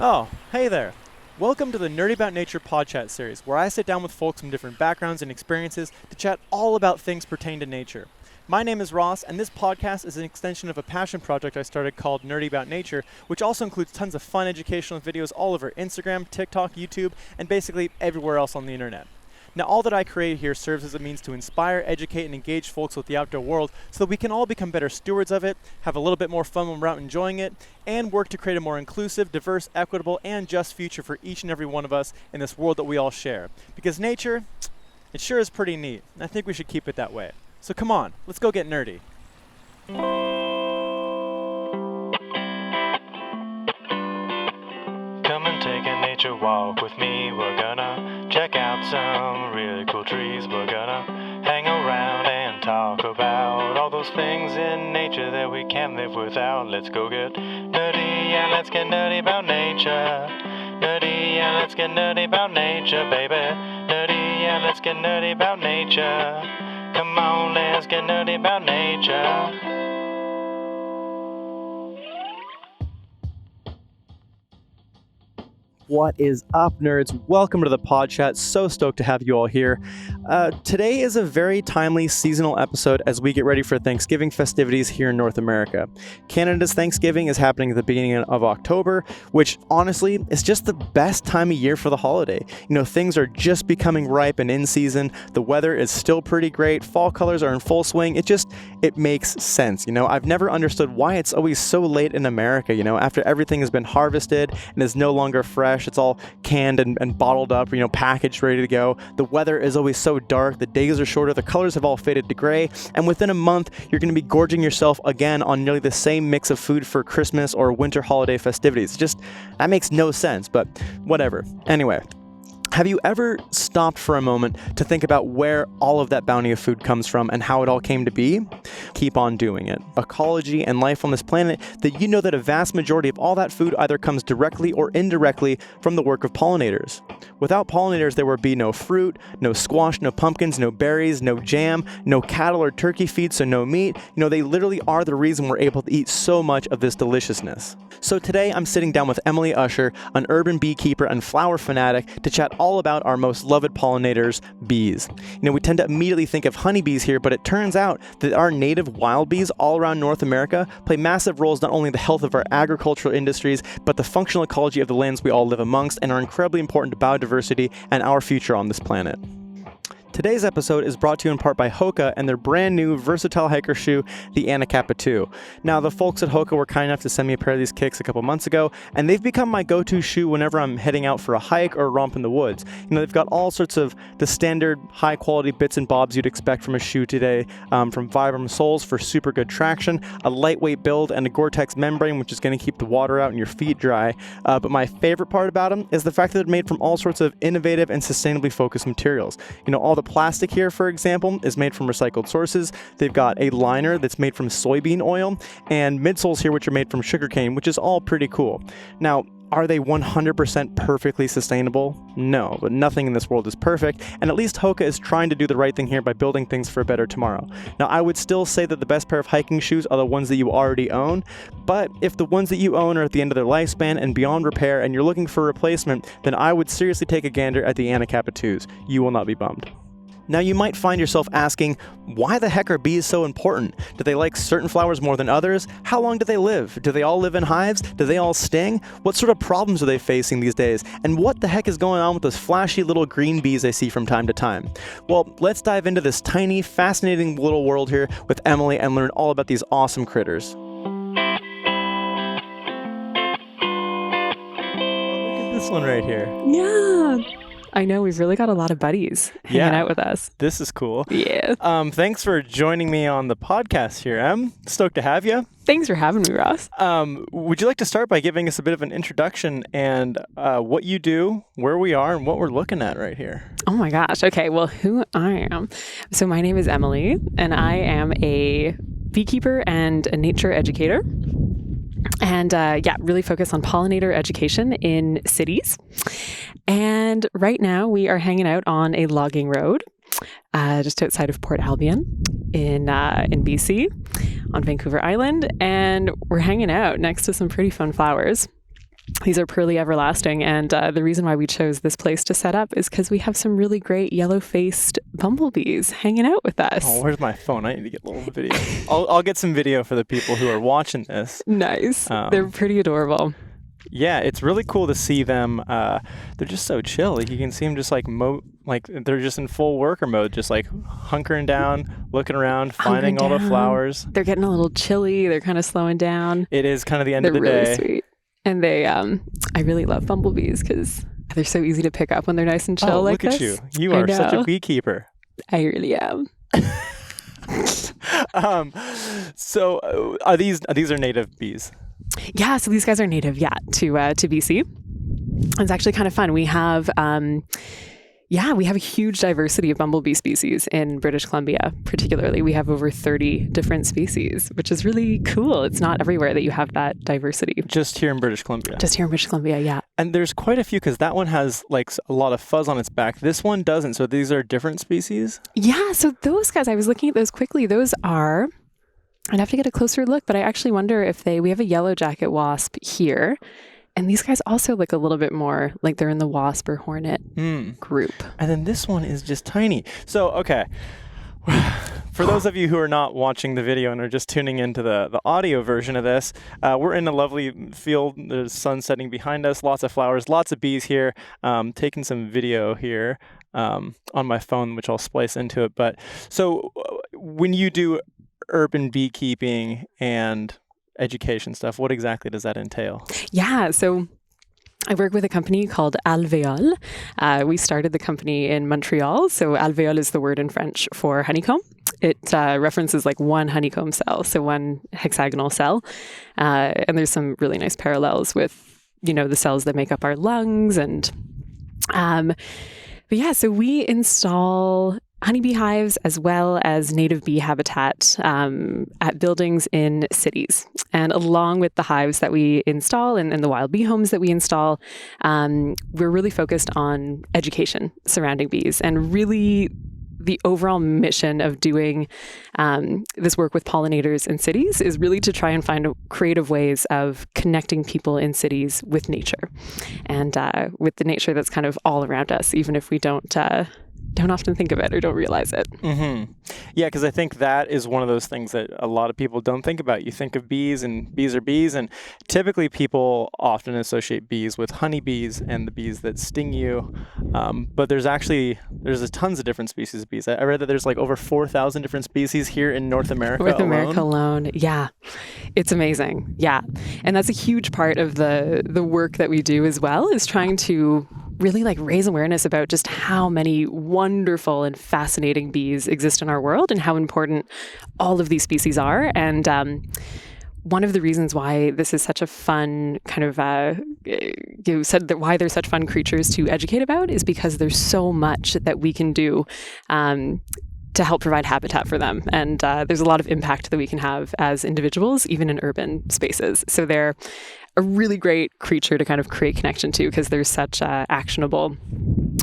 Oh, hey there. Welcome to the Nerdy About Nature Podchat series, where I sit down with folks from different backgrounds and experiences to chat all about things pertaining to nature. My name is Ross, and this podcast is an extension of a passion project I started called Nerdy About Nature, which also includes tons of fun educational videos all over Instagram, TikTok, YouTube, and basically everywhere else on the internet. Now, all that I create here serves as a means to inspire, educate, and engage folks with the outdoor world so that we can all become better stewards of it, have a little bit more fun when we're out enjoying it, and work to create a more inclusive, diverse, equitable, and just future for each and every one of us in this world that we all share. Because nature, it sure is pretty neat, and I think we should keep it that way. So come on, let's go get nerdy. Come and take a nature walk with me. We're gonna check out some really cool trees. We're gonna hang around and talk about all those things in nature that we can't live without. Let's go get nerdy, yeah, let's get nerdy about nature. Nerdy, yeah, let's get nerdy about nature, baby. Nerdy, yeah, let's get nerdy about nature. Come on, let's get nerdy about nature. What is up, nerds? Welcome to the Podchat. So stoked to have you all here. Today is a very timely seasonal episode as we get ready for Thanksgiving festivities here in North America. Canada's Thanksgiving is happening at the beginning of October, which honestly is just the best time of year for the holiday. You know, things are just becoming ripe and in season. The weather is still pretty great. Fall colors are in full swing. It makes sense. You know, I've never understood why it's always so late in America, you know, after everything has been harvested and is no longer fresh. It's all canned and bottled up, you know, packaged, ready to go. The weather is always so dark. The days are shorter. The colors have all faded to gray. And within a month, you're going to be gorging yourself again on nearly the same mix of food for Christmas or winter holiday festivities. That makes no sense, but whatever. Anyway. Have you ever stopped for a moment to think about where all of that bounty of food comes from and how it all came to be? Keep on doing it. Ecology and life on this planet, that you know that a vast majority of all that food either comes directly or indirectly from the work of pollinators. Without pollinators, there would be no fruit, no squash, no pumpkins, no berries, no jam, no cattle or turkey feed, so no meat. You know, they literally are the reason we're able to eat so much of this deliciousness. So today I'm sitting down with Emilie Usher, an urban beekeeper and flower fanatic, to chat all about our most loved pollinators, bees. You know, we tend to immediately think of honeybees here, but it turns out that our native wild bees all around North America play massive roles not only in the health of our agricultural industries, but the functional ecology of the lands we all live amongst, and are incredibly important to biodiversity and our future on this planet. Today's episode is brought to you in part by Hoka and their brand new versatile hiker shoe, the Anacapa 2. Now, the folks at Hoka were kind enough to send me a pair of these kicks a couple months ago, and they've become my go-to shoe whenever I'm heading out for a hike or a romp in the woods. You know, they've got all sorts of the standard high-quality bits and bobs you'd expect from a shoe today, from Vibram soles for super good traction, a lightweight build, and a Gore-Tex membrane, which is going to keep the water out and your feet dry. But my favorite part about them is the fact that they're made from all sorts of innovative and sustainably focused materials. You know, all the plastic here, for example, is made from recycled sources. They've got a liner that's made from soybean oil, and midsoles here which are made from sugarcane, which is all pretty cool. Now, are they 100% perfectly sustainable? No, but nothing in this world is perfect, and at least Hoka is trying to do the right thing here by building things for a better tomorrow. Now, I would still say that the best pair of hiking shoes are the ones that you already own, but if the ones that you own are at the end of their lifespan and beyond repair and you're looking for a replacement, then I would seriously take a gander at the Anacapa 2s. You will not be bummed. Now, you might find yourself asking, why the heck are bees so important? Do they like certain flowers more than others? How long do they live? Do they all live in hives? Do they all sting? What sort of problems are they facing these days? And what the heck is going on with those flashy little green bees I see from time to time? Well, let's dive into this tiny, fascinating little world here with Emilie and learn all about these awesome critters. Look at this one right here. Yeah. I know, we've really got a lot of buddies hanging out with us. This is cool. Yeah. Thanks for joining me on the podcast here, Em. Stoked to have you. Thanks for having me, Ross. Would you like to start by giving us a bit of an introduction and what you do, where we are, and what we're looking at right here? Oh my gosh. Okay, well, who I am. So my name is Emilie, and I am a beekeeper and a nature educator. And really focus on pollinator education in cities. And right now we are hanging out on a logging road just outside of Port Albion in BC on Vancouver Island. And we're hanging out next to some pretty fun flowers. These are pearly everlasting, and the reason why we chose this place to set up is because we have some really great yellow-faced bumblebees hanging out with us. Oh, where's my phone? I need to get a little video. I'll get some video for the people who are watching this. Nice. They're pretty adorable. Yeah, it's really cool to see them. They're just so chill. Like, you can see them just like they're just in full worker mode, just like hunkering down, looking around, finding all the flowers. They're getting a little chilly. They're kind of slowing down. It is kind of the end of the really day. They're really sweet. And I really love bumblebees because they're so easy to pick up when they're nice and chill like this. Look at you. You are such a beekeeper. I really am. So are these native bees? Yeah, so these guys are native, to BC. It's actually kind of fun. We have we have a huge diversity of bumblebee species in British Columbia, particularly. We have over 30 different species, which is really cool. It's not everywhere that you have that diversity. Just here in British Columbia? Just here in British Columbia, yeah. And there's quite a few, because that one has like a lot of fuzz on its back. This one doesn't. So these are different species? Yeah, so those guys, I was looking at those quickly. Those are, I'd have to get a closer look, but I actually wonder if we have a yellow jacket wasp here. And these guys also look a little bit more like they're in the wasp or hornet group. And then this one is just tiny. So, okay. For those of you who are not watching the video and are just tuning into the audio version of this, we're in a lovely field. There's sun setting behind us, lots of flowers, lots of bees here. Taking some video here on my phone, which I'll splice into it. But so when you do urban beekeeping and education stuff, what exactly does that entail? Yeah, so I work with a company called Alvéole. We started the company in Montreal. So alvéole is the word in French for honeycomb. It references like one honeycomb cell, so one hexagonal cell. And there's some really nice parallels with, the cells that make up our lungs. And so we install honeybee hives as well as native bee habitat at buildings in cities. And along with the hives that we install and the wild bee homes that we install, we're really focused on education surrounding bees. And really the overall mission of doing this work with pollinators in cities is really to try and find creative ways of connecting people in cities with nature and with the nature that's kind of all around us, even if we don't often think of it or don't realize it. Mm-hmm. Yeah, because I think that is one of those things that a lot of people don't think about. You think of bees, and bees are bees, and typically people often associate bees with honeybees and the bees that sting you. But there's tons of different species of bees. I read that there's like over 4,000 different species here in North America alone. America alone. Yeah. It's amazing. Yeah. And that's a huge part of the work that we do as well, is trying to really raise awareness about just how many wonderful and fascinating bees exist in our world and how important all of these species are. And one of the reasons why this is such a fun kind of, you said that why they're such fun creatures to educate about is because there's so much that we can do to help provide habitat for them. And there's a lot of impact that we can have as individuals, even in urban spaces. So they're a really great creature to kind of create connection to because there's such actionable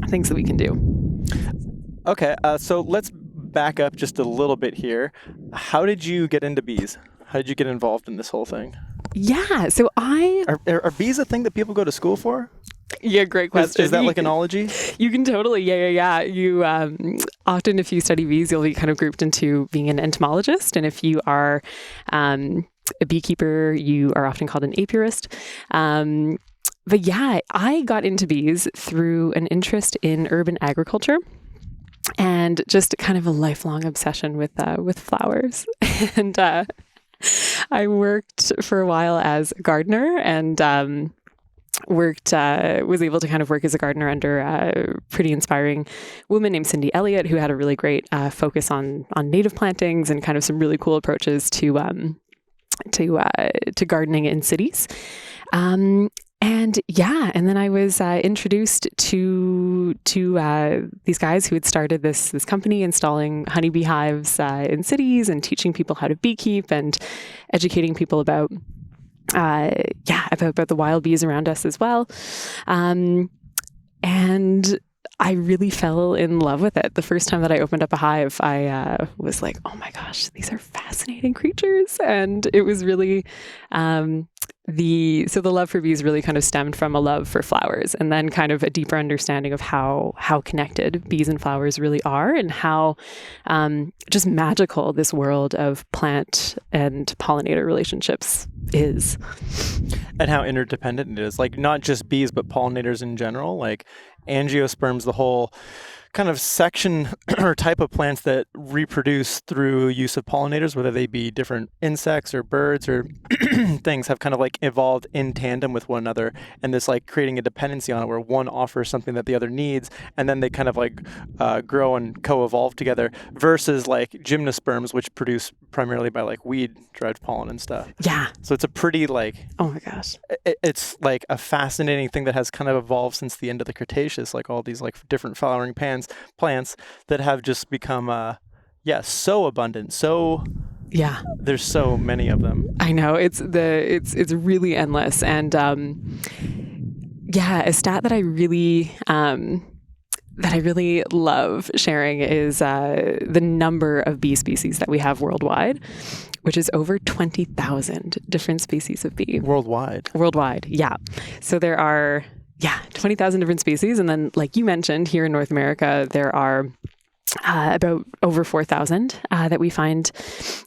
things that we can do. Okay, so let's back up just a little bit here. How did you get into bees? How did you get involved in this whole thing? Yeah, so Are bees a thing that people go to school for? Yeah, great question. Is that like an ology? You can totally, yeah. You often, if you study bees, you'll be kind of grouped into being an entomologist, and if you are a beekeeper, you are often called an apiarist. But yeah, I got into bees through an interest in urban agriculture and just kind of a lifelong obsession with flowers. And I worked for a while as a gardener and was able to kind of work as a gardener under a pretty inspiring woman named Cindy Elliott, who had a really great focus on native plantings and kind of some really cool approaches to gardening in cities. And then I was introduced to these guys who had started this company installing honeybee hives in cities and teaching people how to beekeep and educating people about the wild bees around us as well. And I really fell in love with it. The first time that I opened up a hive, I was like, oh my gosh, these are fascinating creatures. And it was really the love for bees really kind of stemmed from a love for flowers, and then kind of a deeper understanding of how connected bees and flowers really are, and how just magical this world of plant and pollinator relationships is. And how interdependent it is. Like, not just bees, but pollinators in general. Like angiosperms, the whole kind of section or type of plants that reproduce through use of pollinators, whether they be different insects or birds or things, have kind of like evolved in tandem with one another, and this like creating a dependency on it where one offers something that the other needs, and then they kind of like grow and co-evolve together, versus like gymnosperms, which produce primarily by like weed derived pollen and stuff. Yeah. So it's a pretty like, oh my gosh, it's like a fascinating thing that has kind of evolved since the end of the Cretaceous, like all these like different flowering plants that have just become so abundant, so yeah, there's so many of them. I know, it's really endless. And a stat that I really love sharing is the number of bee species that we have worldwide, which is over 20,000 different species of bee. Worldwide, yeah. So there are 20,000 different species. And then, like you mentioned, here in North America, there are about over 4,000 that we find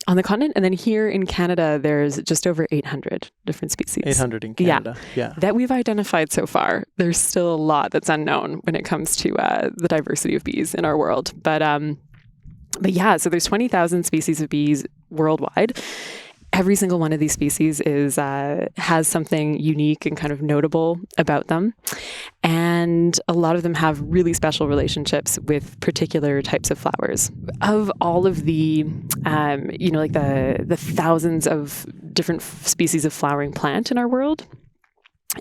on the continent. And then here in Canada, there's just over 800 different species. 800 in Canada, yeah. That we've identified so far. There's still a lot that's unknown when it comes to the diversity of bees in our world. But yeah, so there's 20,000 species of bees worldwide. Every single one of these species has something unique and kind of notable about them. And a lot of them have really special relationships with particular types of flowers. Of all of the, like the thousands of different species of flowering plant in our world,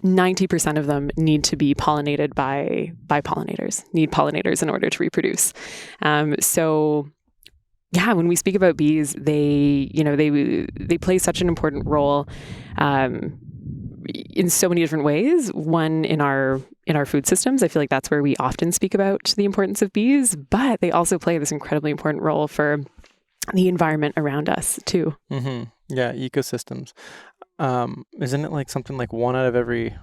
90% of them need to be pollinated by pollinators, need pollinators in order to reproduce. Yeah, when we speak about bees, they play such an important role in so many different ways. One, in our food systems, I feel like that's where we often speak about the importance of bees, but they also play this incredibly important role for the environment around us too. Mm-hmm. Yeah, ecosystems. Isn't it like something like one out of every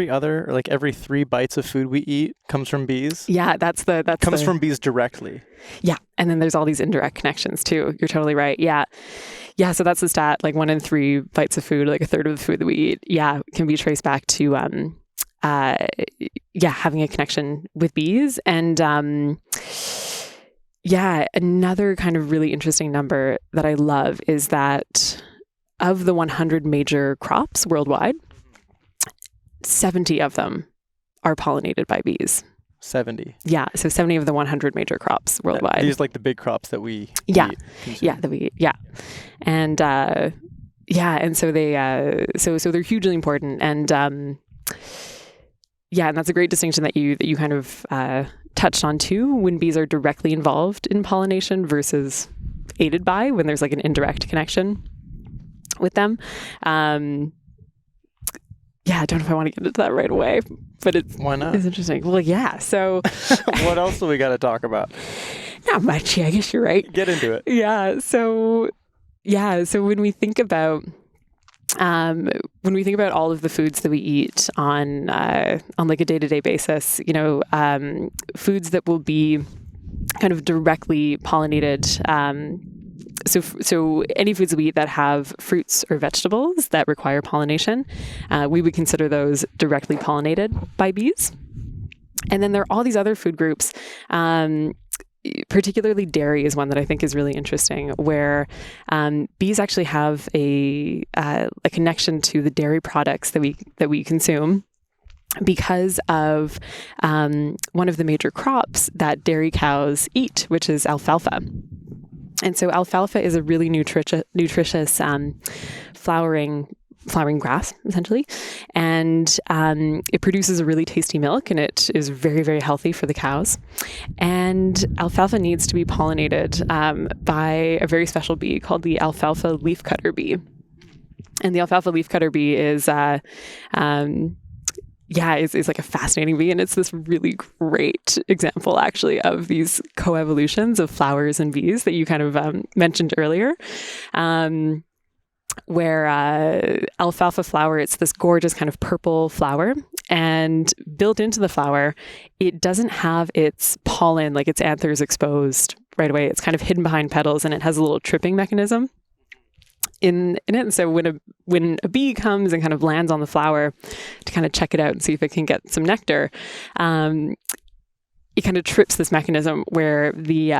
other, or like every 3 bites of food we eat comes from bees? Yeah, that's from bees directly. Yeah, and then there's all these indirect connections too. You're totally right. Yeah. So that's the stat. Like 1 in 3 bites of food, like a third of the food that we eat, can be traced back to having a connection with bees. And another kind of really interesting number that I love is that of the 100 major crops worldwide, 70 of them are pollinated by bees. 70. Yeah, so 70 of the 100 major crops worldwide. These like the big crops that we eat. And and so they so they're hugely important. And and that's a great distinction that you kind of touched on too, when bees are directly involved in pollination versus aided by, when there's like an indirect connection with them. I don't know if I want to get into that right away, but why not? It's interesting. Well, yeah. So what else do we got to talk about? Not much. I guess you're right. Get into it. Yeah. So when we think about all of the foods that we eat on like a day-to-day basis, foods that will be kind of directly pollinated. So any foods we eat that have fruits or vegetables that require pollination, we would consider those directly pollinated by bees. And then there are all these other food groups, particularly dairy is one that I think is really interesting, where bees actually have a connection to the dairy products that we consume, because of one of the major crops that dairy cows eat, which is alfalfa. And so alfalfa is a really nutritious flowering grass, essentially. And it produces a really tasty milk, and it is very, very healthy for the cows. And alfalfa needs to be pollinated by a very special bee called the alfalfa leafcutter bee. And the alfalfa leafcutter bee is it's like a fascinating bee, and it's this really great example, actually, of these coevolutions of flowers and bees that you kind of mentioned earlier. where alfalfa flower, it's this gorgeous kind of purple flower, and built into the flower, it doesn't have its pollen, like its anthers, exposed right away. It's kind of hidden behind petals, and it has a little tripping mechanism in it. And so when a bee comes and kind of lands on the flower to kind of check it out and see if it can get some nectar, it kind of trips this mechanism where the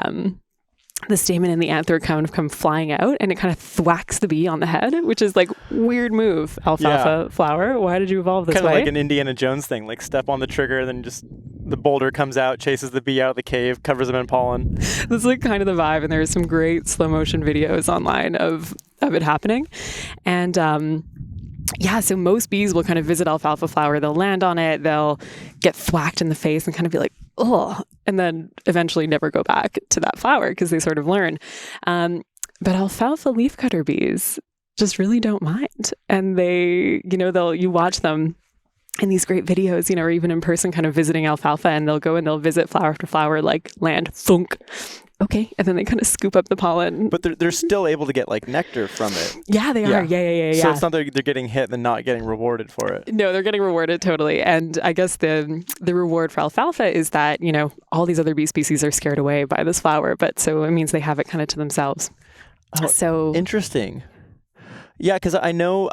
stamen and the anther kind of come flying out, and it kind of thwacks the bee on the head, which is like weird move, alfalfa flower. Why did you evolve this way? Kind of like an Indiana Jones thing, like step on the trigger, then just the boulder comes out, chases the bee out of the cave, covers them in pollen. That's like kind of the vibe, and there's some great slow motion videos online of it happening. And so most bees will kind of visit alfalfa flower, they'll land on it, they'll get thwacked in the face and kind of be like, oh, and then eventually never go back to that flower because they sort of learn. But alfalfa leafcutter bees just really don't mind. And they, you watch them in these great videos, or even in person kind of visiting alfalfa, and they'll go and they'll visit flower after flower, like land, thunk. Okay. And then they kind of scoop up the pollen. But they're still able to get like nectar from it. Yeah, they are. Yeah. So it's not that they're getting hit and not getting rewarded for it. No, they're getting rewarded totally. And I guess the reward for alfalfa is that, all these other bee species are scared away by this flower. But so it means they have it kind of to themselves. Oh, so interesting. Yeah, because I know,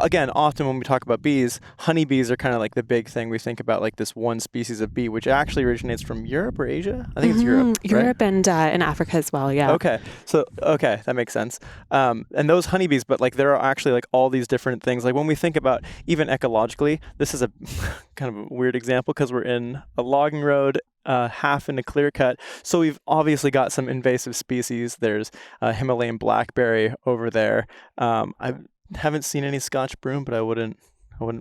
again, often when we talk about bees, honeybees are kind of like the big thing. We think about like this one species of bee, which actually originates from Europe or Asia. I think it's Europe. Europe, right? and in Africa as well. Yeah. Okay. So, that makes sense. And those honeybees, but like there are actually like all these different things. Like when we think about even ecologically, this is a kind of a weird example because we're in a logging road, half in a clear cut. So we've obviously got some invasive species. There's Himalayan blackberry over there. I haven't seen any Scotch broom, but I wouldn't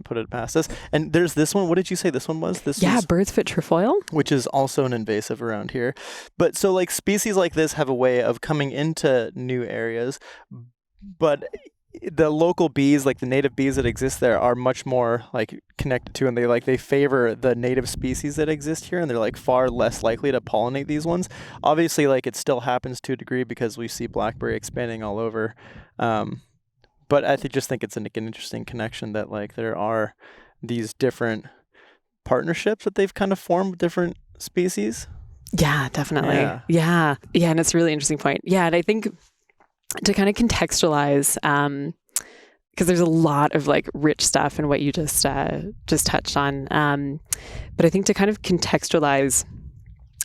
put it past us. And there's this one. What did you say this one was? Bird's foot trefoil, which is also an invasive around here. But so like species like this have a way of coming into new areas, but the local bees, like the native bees that exist there, are much more like connected to, and they favor the native species that exist here, and they're like far less likely to pollinate these ones. Obviously, like it still happens to a degree because we see blackberry expanding all over. But I just think it's an interesting connection that like there are these different partnerships that they've kind of formed with different species. Yeah, definitely. Yeah. And it's a really interesting point. Yeah, and I think to kind of contextualize, because there's a lot of like rich stuff in what you just touched on. But I think to kind of contextualize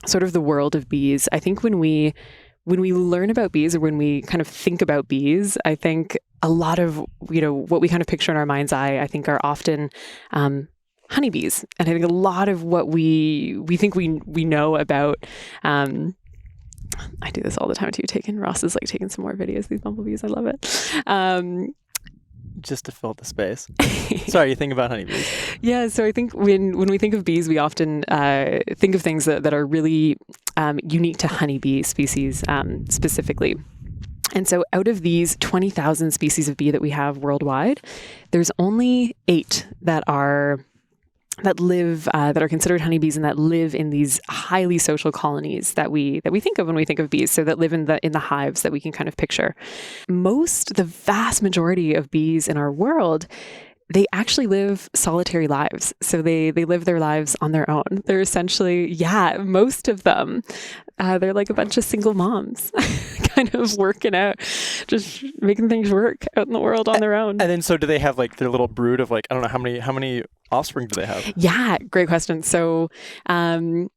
sort of the world of bees, I think when we learn about bees, or when we kind of think about bees, I think a lot of, what we kind of picture in our mind's eye, I think are often honeybees. And I think a lot of what we think we know about, I do this all the time too. Ross is like taking some more videos, these bumblebees. I love it. Just to fill the space. Sorry, you think about honeybees. Yeah, so I think when we think of bees, we often think of things that are really unique to honeybee species specifically. And so out of these 20,000 species of bee that we have worldwide, there's only 8 that are considered honeybees and that live in these highly social colonies that we think of when we think of bees. So that live in the hives that we can kind of picture. The vast majority of bees in our world, they actually live solitary lives. So they live their lives on their own. They're essentially, most of them, they're like a bunch of single moms kind of working out, just making things work out in the world on their own. And then so do they have like their little brood of like, I don't know, how many offspring do they have? Yeah, great question. So I'll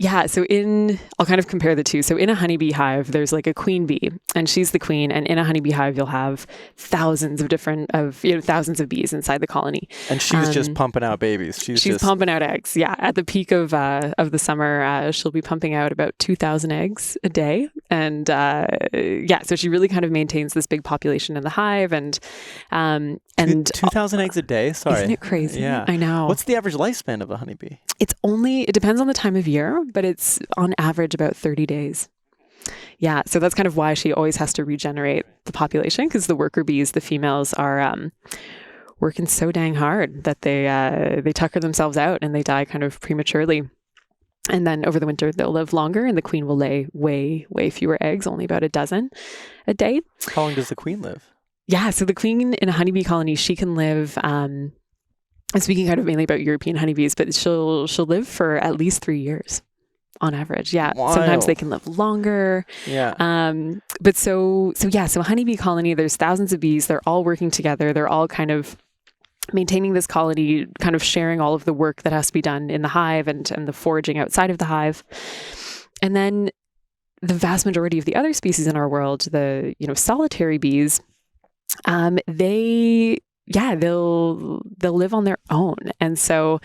kind of compare the two. So in a honeybee hive, there's like a queen bee, and she's the queen. And in a honeybee hive, you'll have thousands of bees inside the colony. And she's just pumping out babies. She's pumping out eggs. Yeah. At the peak of the summer, she'll be pumping out about 2,000 eggs a day. And so she really kind of maintains this big population in the hive. And 2,000 eggs a day? Sorry. Isn't it crazy? Yeah. I know. What's the average lifespan of a honeybee? It depends on the time of year, but it's on average about 30 days. Yeah. So that's kind of why she always has to regenerate the population, because the worker bees, the females, are working so dang hard that they tucker themselves out and they die kind of prematurely. And then over the winter, they'll live longer, and the queen will lay way, way fewer eggs, only about a dozen a day. How long does the queen live? So the queen in a honeybee colony, she can live, I'm speaking kind of mainly about European honeybees, but she'll live for at least 3 years on average. Yeah. Wild. Sometimes they can live longer. Yeah. But so a honeybee colony, there's thousands of bees. They're all working together. They're all kind of maintaining this colony, kind of sharing all of the work that has to be done in the hive and the foraging outside of the hive. And then the vast majority of the other species in our world, the, solitary bees, they'll live on their own. And so,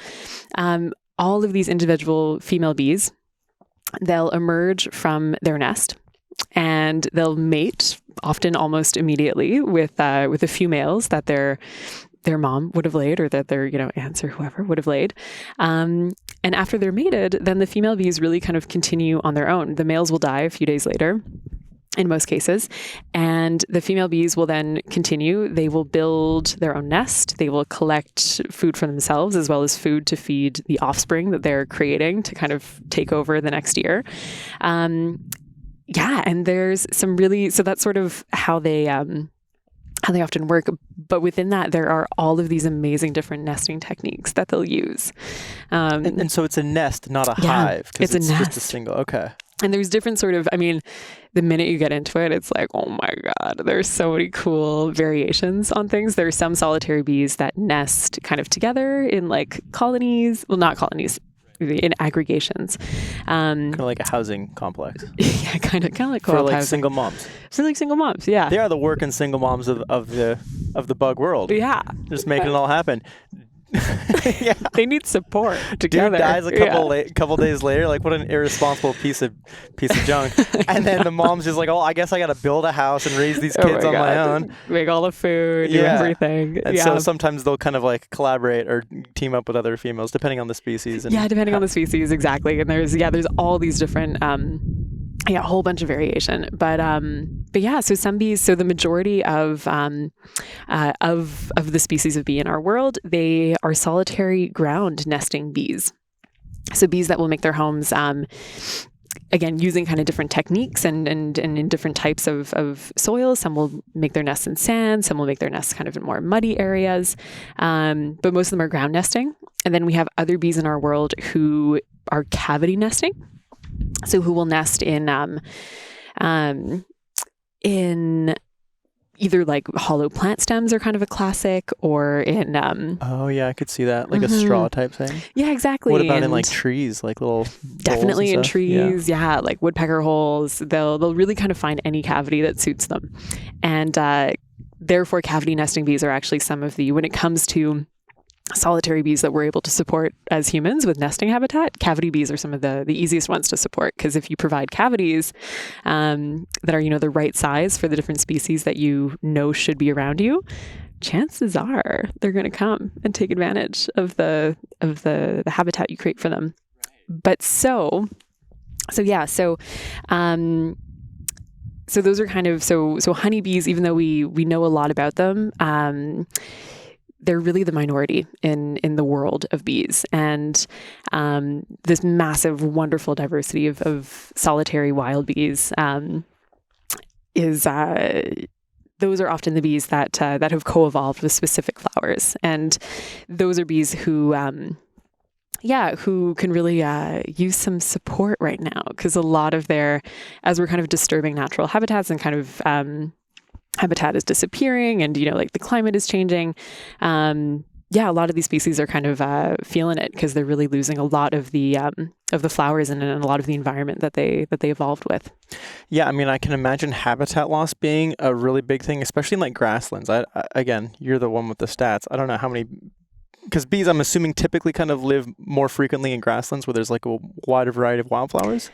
all of these individual female bees, they'll emerge from their nest and they'll mate, often almost immediately, with a few males that their mom would have laid, or that their, aunts or whoever would have laid. And after they're mated, then the female bees really kind of continue on their own. The males will die a few days later, in most cases. And the female bees will then continue. They will build their own nest. They will collect food for themselves, as well as food to feed the offspring that they're creating to kind of take over the next year. And there's some really, so that's sort of how they often work. But within that, there are all of these amazing different nesting techniques that they'll use. And so it's a nest, not a hive. It's a nest. Just a single, okay. And there's different sort of, the minute you get into it, it's like, oh my God, there's so many cool variations on things. There are some solitary bees that nest kind of together in like colonies. Well, not colonies, in aggregations. Kind of like a housing complex. Yeah, kind of like for co-op like housing. single moms. For like single moms, yeah. They are the working single moms of the bug world. Yeah. Just making it all happen. Yeah, they need support together. Dude dies a couple days later. Like, what an irresponsible piece of junk. And then the mom's just like, oh, I guess I got to build a house and raise these kids on my own. Make all the food, do everything. And so sometimes they'll kind of like collaborate or team up with other females, depending on the species. And depending on the species, exactly. And there's all these different a whole bunch of variation, but so some bees. So the majority of the species of bee in our world, they are solitary ground nesting bees. So bees that will make their homes, again, using kind of different techniques and in different types of soil. Some will make their nests in sand. Some will make their nests kind of in more muddy areas. But most of them are ground nesting. And then we have other bees in our world who are cavity nesting. So who will nest in either like hollow plant stems are kind of a classic, or in oh yeah, I could see that, like a straw type thing. Yeah, exactly. What about in like trees, like little definitely in trees, yeah, like woodpecker holes. They'll really kind of find any cavity that suits them, and therefore cavity nesting bees are actually some of the, when it comes to solitary bees that we're able to support as humans with nesting habitat, cavity bees are some of the easiest ones to support, because if you provide cavities that are the right size for the different species that should be around you, chances are they're going to come and take advantage of the habitat you create for them. But so those are kind of so honeybees, even though we know a lot about them, they're really the minority in the world of bees. And this massive, wonderful diversity of solitary wild bees those are often the bees that have co-evolved with specific flowers. And those are bees who can really use some support right now, because a lot of as we're kind of disturbing natural habitats and kind of habitat is disappearing, and like the climate is changing. A lot of these species are kind of feeling it, because they're really losing a lot of the flowers and a lot of the environment that they evolved with. Yeah, I can imagine habitat loss being a really big thing, especially in like grasslands. Again, you're the one with the stats. I don't know how many, because bees, I'm assuming, typically kind of live more frequently in grasslands where there's like a wider variety of wildflowers.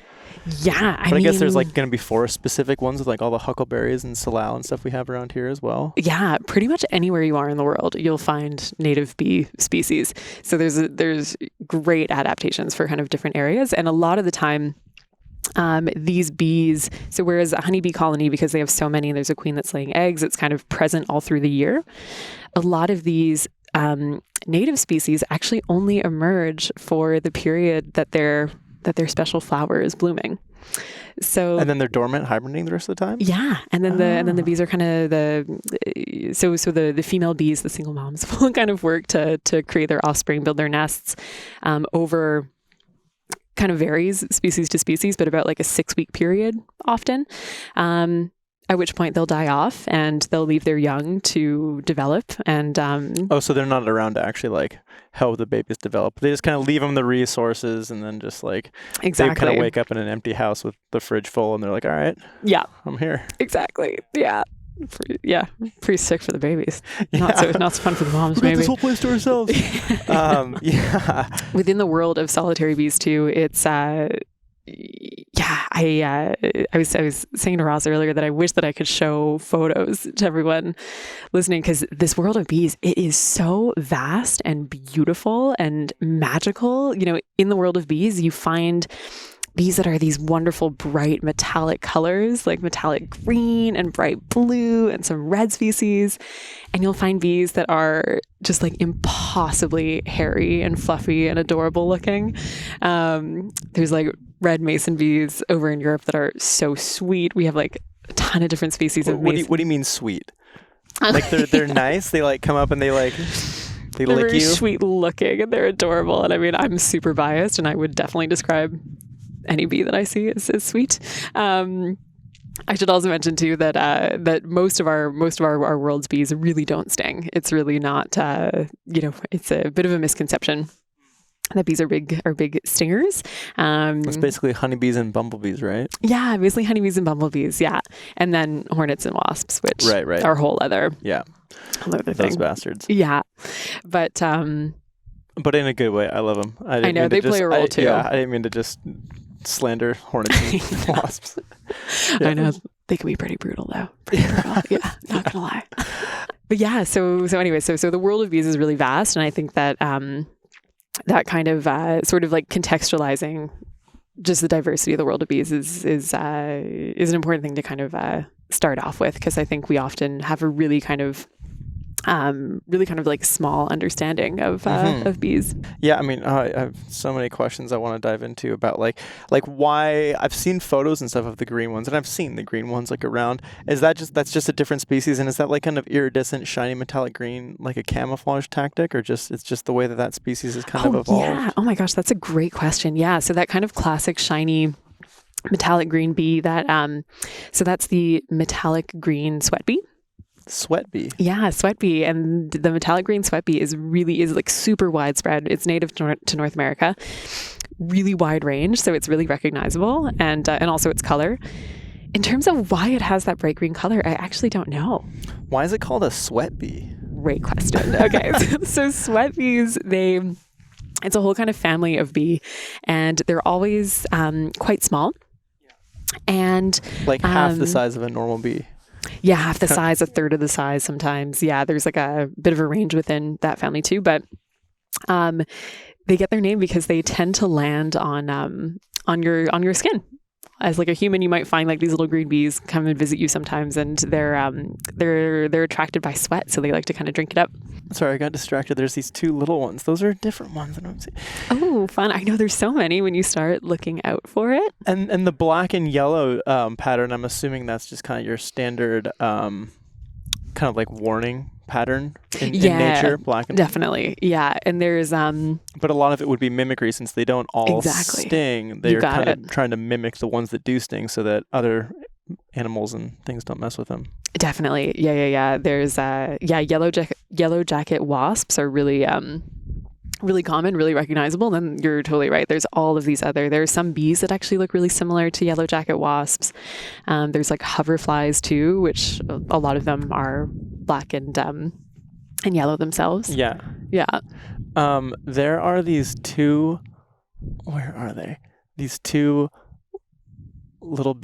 Yeah, I guess there's like going to be forest-specific ones with like all the huckleberries and salal and stuff we have around here as well. Yeah, pretty much anywhere you are in the world, you'll find native bee species. So there's great adaptations for kind of different areas, and a lot of the time, these bees, so whereas a honeybee colony, because they have so many, there's a queen that's laying eggs, it's kind of present all through the year. A lot of these native species actually only emerge for the period that their special flower is blooming. And then they're dormant, hibernating the rest of the time? Yeah. And then the bees are kind of the female bees, the single moms, will kind of work to create their offspring, build their nests over, kind of varies species to species, but about like a 6-week period often. At which point they'll die off and they'll leave their young to develop. And so they're not around to actually like help the babies develop. They just kind of leave them the resources, and then just like exactly. They kind of wake up in an empty house with the fridge full, and they're like, all right, yeah, I'm here. Exactly. Yeah. Pretty sick for the babies. Not so fun for the moms. We got this whole place to ourselves. Yeah. Within the world of solitary bees too, it's I was saying to Ross earlier that I wish that I could show photos to everyone listening, because this world of bees, it is so vast and beautiful and magical. You know, in the world of bees, you find bees that are these wonderful, bright, metallic colors, like metallic green and bright blue and some red species. And you'll find bees that are just like impossibly hairy and fluffy and adorable looking. There's like red mason bees over in Europe that are so sweet. We have like a ton of different species of mason. What do you mean sweet? Like they're nice? They like come up and they lick very you? Sweet looking, and they're adorable. And I mean, I'm super biased, and I would definitely describe any bee that I see is sweet. I should also mention too that that most of our world's bees really don't sting. It's really not. It's a bit of a misconception that bees are big stingers. It's basically honeybees and bumblebees, right? Yeah, basically honeybees and bumblebees. Yeah, and then hornets and wasps, which right. are a whole other those thing. Bastards. Yeah, but in a good way. I love them. I know they play a role too. Yeah, I didn't mean to just slander hornets and wasps. Yeah. I know they can be pretty brutal though. Yeah, not gonna lie. But yeah, so anyway, so the world of bees is really vast, and I think that that kind of sort of like contextualizing just the diversity of the world of bees is an important thing to kind of start off with, because I think we often have a really kind of like small understanding of bees. Yeah, I mean, I have so many questions I want to dive into about like why. I've seen photos and stuff of the green ones, and I've seen the green ones like around. That's just a different species, and is that like kind of iridescent, shiny metallic green, like a camouflage tactic, or it's just the way that species is kind of evolved? Yeah. Oh my gosh, that's a great question. Yeah, so that kind of classic shiny metallic green bee that so that's the metallic green sweat bee. Sweat bee. Yeah, sweat bee. And the metallic green sweat bee is like super widespread. It's native to North America, really wide range. So it's really recognizable, and also its color. In terms of why it has that bright green color, I actually don't know. Why is it called a sweat bee? Great question. Okay. So sweat bees, it's a whole kind of family of bee, and they're always quite small. And like half the size of a normal bee. Yeah, half the size, a third of the size sometimes. Yeah, there's like a bit of a range within that family too. But they get their name because they tend to land on your skin. As like a human, you might find like these little green bees come and visit you sometimes, and they're attracted by sweat, so they like to kind of drink it up. Sorry, I got distracted. There's these two little ones. Those are different ones. Oh, fun! I know there's so many when you start looking out for it. And the black and yellow pattern, I'm assuming that's just kind of your standard kind of like warning pattern in nature, black and definitely. Yeah, and there's but a lot of it would be mimicry, since they don't all sting. They're kind of trying to mimic the ones that do sting so that other animals and things don't mess with them. Definitely. Yeah. There's yellow jacket wasps are really really common, really recognizable. Then you're totally right. There's all of these there's some bees that actually look really similar to yellow jacket wasps. There's like hoverflies too, which a lot of them are black and yellow themselves. Yeah. There are these two. Where are they? These two little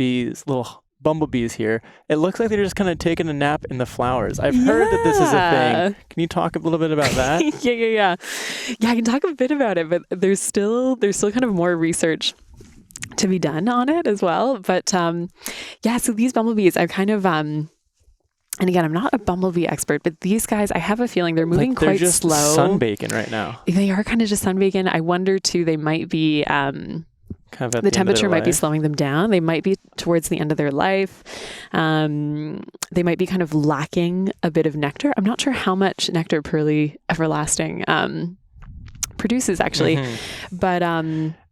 bumblebees here. It looks like they're just kind of taking a nap in the flowers. I've heard that this is a thing. Can you talk a little bit about that? Yeah, I can talk a bit about it, but there's still kind of more research to be done on it as well. But so these bumblebees are kind of and again, I'm not a bumblebee expert, but these guys, I have a feeling they're moving quite just slow. Sunbaking right now. They are kind of just sunbaking. I wonder too, they might be Kind of at The the end of temperature their might be life. slowing them down. They might be towards the end of their life. They might be kind of lacking a bit of nectar. I'm not sure how much nectar Pearly Everlasting produces actually, but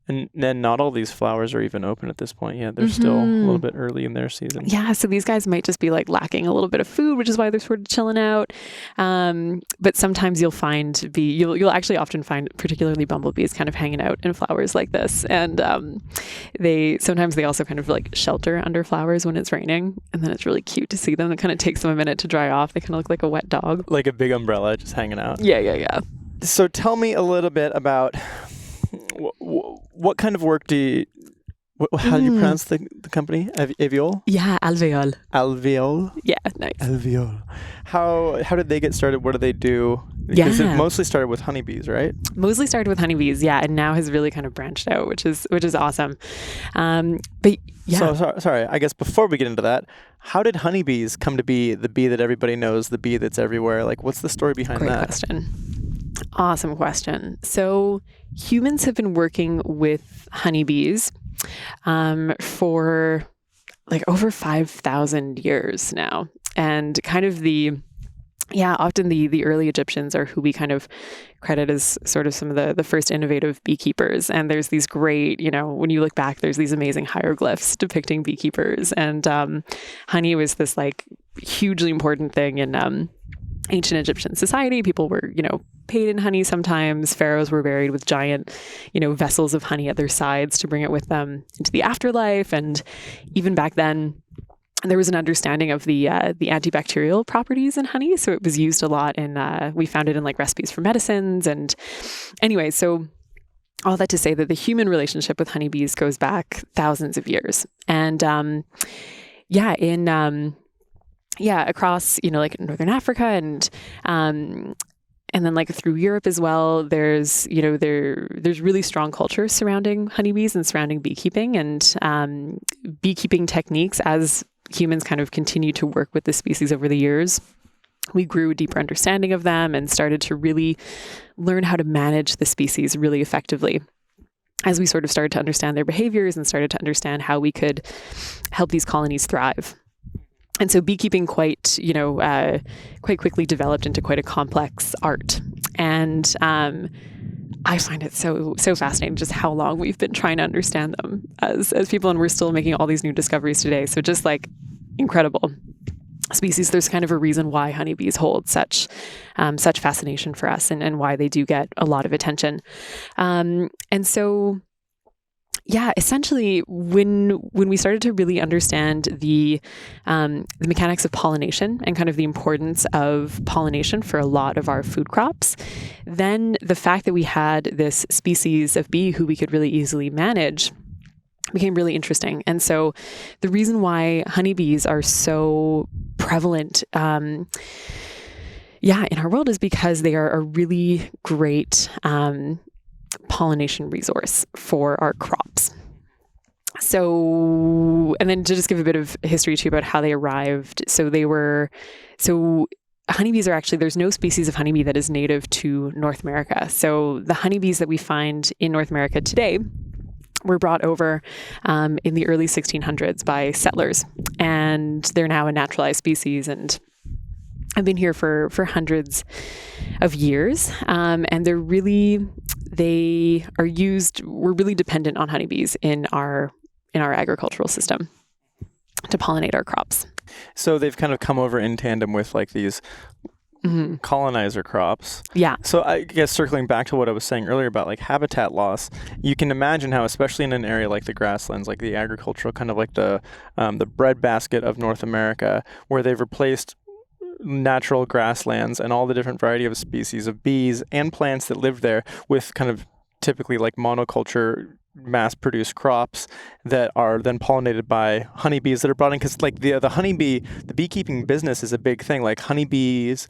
And then not all these flowers are even open at this point yet. They're still a little bit early in their season. yeah, so these guys might just be like lacking a little bit of food, which is why they're sort of chilling out. But sometimes you'll actually often find particularly bumblebees kind of hanging out in flowers like this. And sometimes they also kind of like shelter under flowers when it's raining. And then it's really cute to see them. It kind of takes them a minute to dry off. They kind of look like a wet dog. Like a big umbrella just hanging out. Yeah. So tell me a little bit about what kind of work do you... How do you pronounce the company? Alveole? Yeah, alveole. Alveole? Yeah, nice. Alveole. How did they get started? What do they do? Because it Yeah. mostly started with honeybees, right? Mostly started with honeybees, yeah, and now has really kind of branched out, which is awesome. But yeah, So sorry, I guess before we get into that, how did honeybees come to be the bee that everybody knows, the bee that's everywhere? Like, what's the story behind great that? question. Awesome question. So humans have been working with honeybees for like over 5,000 years now. And kind of often the early Egyptians are who we kind of credit as sort of some of the first innovative beekeepers. And there's these great, when you look back, there's these amazing hieroglyphs depicting beekeepers. And honey was this like hugely important thing in ancient Egyptian society. People were, paid in honey sometimes. Pharaohs were buried with giant, vessels of honey at their sides to bring it with them into the afterlife. And even back then, there was an understanding of the antibacterial properties in honey. So it was used a lot we found it in like recipes for medicines. And anyway, so all that to say that the human relationship with honeybees goes back thousands of years. And across, like Northern Africa and then like through Europe as well, there's really strong culture surrounding honeybees and surrounding beekeeping and beekeeping techniques. As humans kind of continue to work with the species over the years, we grew a deeper understanding of them and started to really learn how to manage the species really effectively. As we sort of started to understand their behaviors and started to understand how we could help these colonies thrive. And so beekeeping quite quickly developed into quite a complex art. And I find it so fascinating just how long we've been trying to understand them as people, and we're still making all these new discoveries today. So just like incredible species. There's kind of a reason why honeybees hold such fascination for us and why they do get a lot of attention. And so essentially, when we started to really understand the mechanics of pollination and kind of the importance of pollination for a lot of our food crops, then the fact that we had this species of bee who we could really easily manage became really interesting. And so the reason why honeybees are so prevalent in our world is because they are a really great pollination resource for our crops. So, and then to just give a bit of history too about how they arrived. So honeybees are actually, there's no species of honeybee that is native to North America. So the honeybees that we find in North America today were brought over in the early 1600s by settlers, and they're now a naturalized species and have been here for hundreds of years. And we're really dependent on honeybees in our agricultural system to pollinate our crops. So they've kind of come over in tandem with like these colonizer crops. Yeah. So I guess circling back to what I was saying earlier about like habitat loss, you can imagine how, especially in an area like the grasslands, like the agricultural kind of like the breadbasket of North America, where they've replaced natural grasslands and all the different variety of species of bees and plants that live there with kind of typically like monoculture mass-produced crops that are then pollinated by honeybees that are brought in, because like the beekeeping business is a big thing. Like honeybees,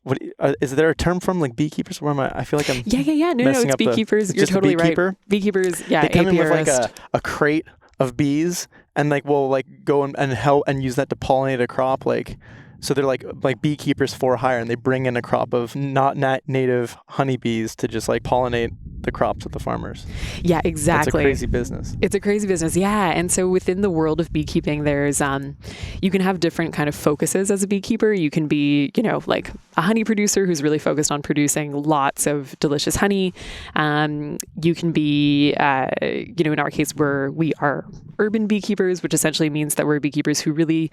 what is there a term from like beekeepers? Where am I? I feel like I'm No, it's beekeepers. You're totally right. Beekeepers, yeah. They come in with like a crate of bees and like will like go and help and use that to pollinate a crop. Like So they're like beekeepers for hire, and they bring in a crop of not native honeybees to just like pollinate the crops of the farmers. Yeah, exactly. It's a crazy business. It's a crazy business. Yeah. And so within the world of beekeeping, there's, you can have different kind of focuses as a beekeeper. You can be, like a honey producer who's really focused on producing lots of delicious honey. You can be, in our case, we are urban beekeepers, which essentially means that we're beekeepers who really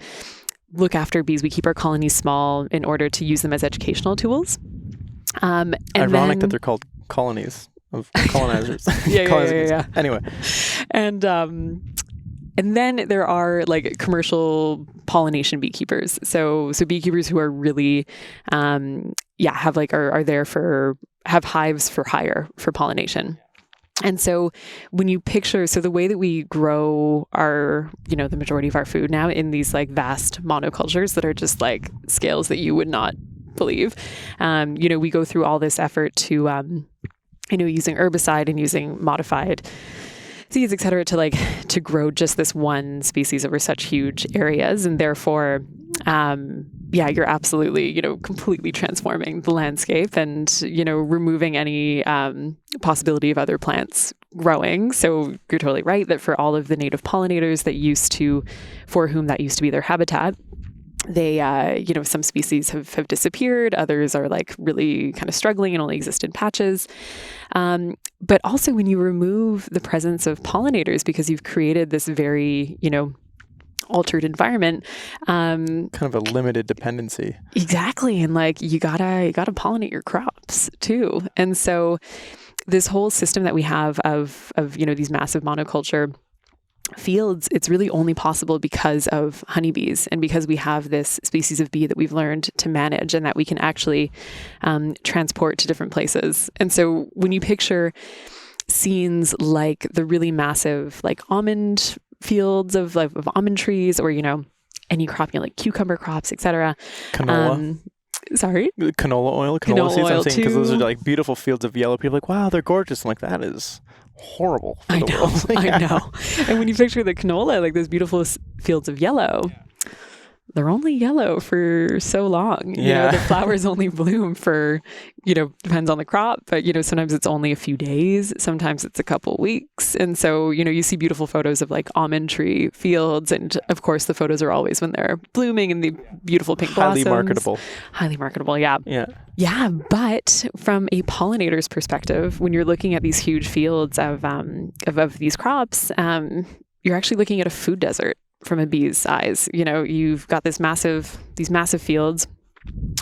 look after bees. We keep our colonies small in order to use them as educational tools. Ironic that they're called colonies of colonizers. Yeah. Anyway. And then there are like commercial pollination beekeepers. So beekeepers who are really, have hives for hire for pollination. And so when you picture, the way that we grow our, the majority of our food now in these like vast monocultures that are just like scales that you would not believe, we go through all this effort to, using herbicide and using modified seeds, et cetera, to grow just this one species over such huge areas. And therefore, you're absolutely, completely transforming the landscape and, removing any possibility of other plants growing. So you're totally right that for all of the native pollinators for whom that used to be their habitat, they, some species have disappeared. Others are like really kind of struggling and only exist in patches. But also when you remove the presence of pollinators because you've created this very, altered environment, kind of a limited dependency. Exactly. And like, you gotta pollinate your crops too. And so this whole system that we have of, these massive monoculture fields, it's really only possible because of honeybees and because we have this species of bee that we've learned to manage and that we can actually transport to different places. And so when you picture scenes like the really massive like almond fields of almond trees or, any crop, like cucumber crops, etc. Canola. Sorry? Canola oil. Canola seeds, oil I'm saying, because those are too. like beautiful fields of yellow. People are like, wow, they're gorgeous. I'm like, that is horrible for I the know, world. I know. And when you picture the canola, like those beautiful fields of yellow, they're only yellow for so long. The flowers only bloom for, depends on the crop, but, sometimes it's only a few days. Sometimes it's a couple weeks. And so, you see beautiful photos of like almond tree fields. And of course, the photos are always when they're blooming and the beautiful pink blossoms. Highly marketable. Yeah. Yeah. But from a pollinator's perspective, when you're looking at these huge fields of these crops, you're actually looking at a food desert. From a bee's eyes, you've got these massive fields.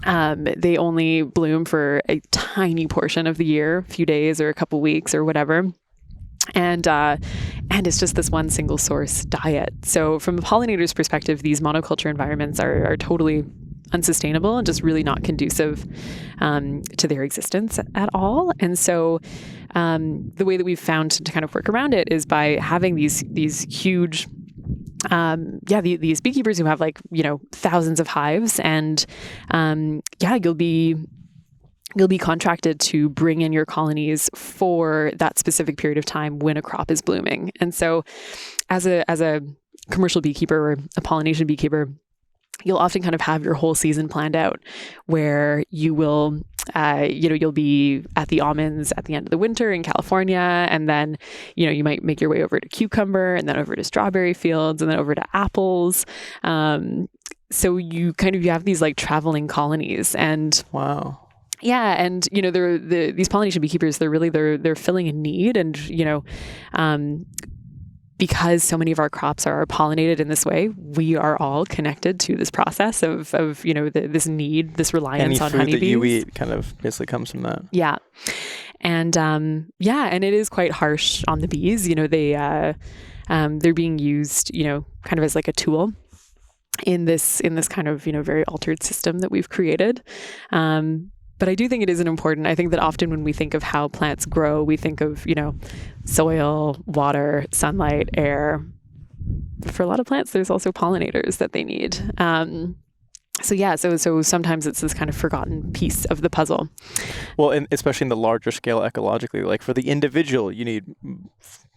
They only bloom for a tiny portion of the year, a few days or a couple weeks or whatever. And it's just this one single source diet. So from a pollinator's perspective, these monoculture environments are totally unsustainable and just really not conducive to their existence at all. And so the way that we've found to kind of work around it is by having these huge these beekeepers who have like, thousands of hives and, you'll be contracted to bring in your colonies for that specific period of time when a crop is blooming. And so as a commercial beekeeper or a pollination beekeeper, you'll often kind of have your whole season planned out where you will, you'll be at the almonds at the end of the winter in California. And then, you might make your way over to cucumber and then over to strawberry fields and then over to apples. So you have these like traveling colonies and wow. Yeah. And, these pollination beekeepers, they're filling a need and, because so many of our crops are pollinated in this way, we are all connected to this process of this need, this reliance on honeybees. Any food that you eat kind of basically comes from that. Yeah. And and it is quite harsh on the bees. They're being used, kind of as like a tool in this kind of, very altered system that we've created. But I do think it is important. I think that often when we think of how plants grow, we think of, soil, water, sunlight, air. But for a lot of plants, there's also pollinators that they need. So sometimes it's this kind of forgotten piece of the puzzle. Well, and especially in the larger scale ecologically, like for the individual, you need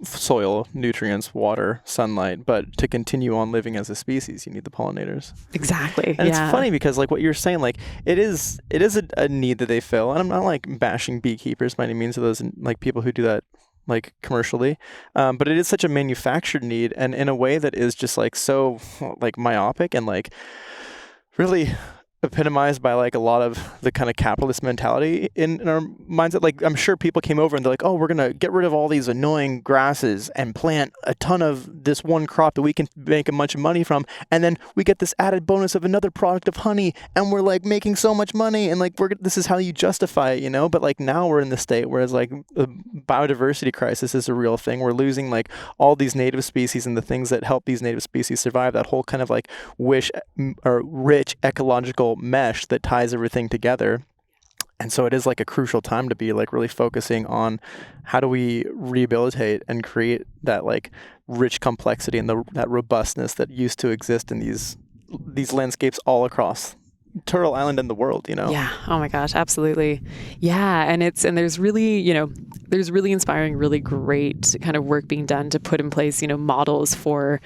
soil, nutrients, water, sunlight, but to continue on living as a species, you need the pollinators. Exactly. And it's funny because like what you're saying, like it is a need that they fill. And I'm not like bashing beekeepers by any means of those like people who do that like commercially, but it is such a manufactured need, and in a way that is just like so like myopic and like really epitomized by like a lot of the kind of capitalist mentality in our mindset. Like I'm sure people came over and they're like, oh, we're gonna get rid of all these annoying grasses and plant a ton of this one crop that we can make a bunch of money from, and then we get this added bonus of another product of honey, and we're like making so much money, and like this is how you justify it, you know. But like now we're in the state whereas like the biodiversity crisis is a real thing. We're losing like all these native species and the things that help these native species survive, that whole kind of like rich ecological mesh that ties everything together. And so it is like a crucial time to be like really focusing on how do we rehabilitate and create that like rich complexity and that robustness that used to exist in these landscapes all across Turtle Island and the world, you know? Yeah. Oh my gosh, absolutely. Yeah. And there's really, there's really inspiring, really great kind of work being done to put in place, models for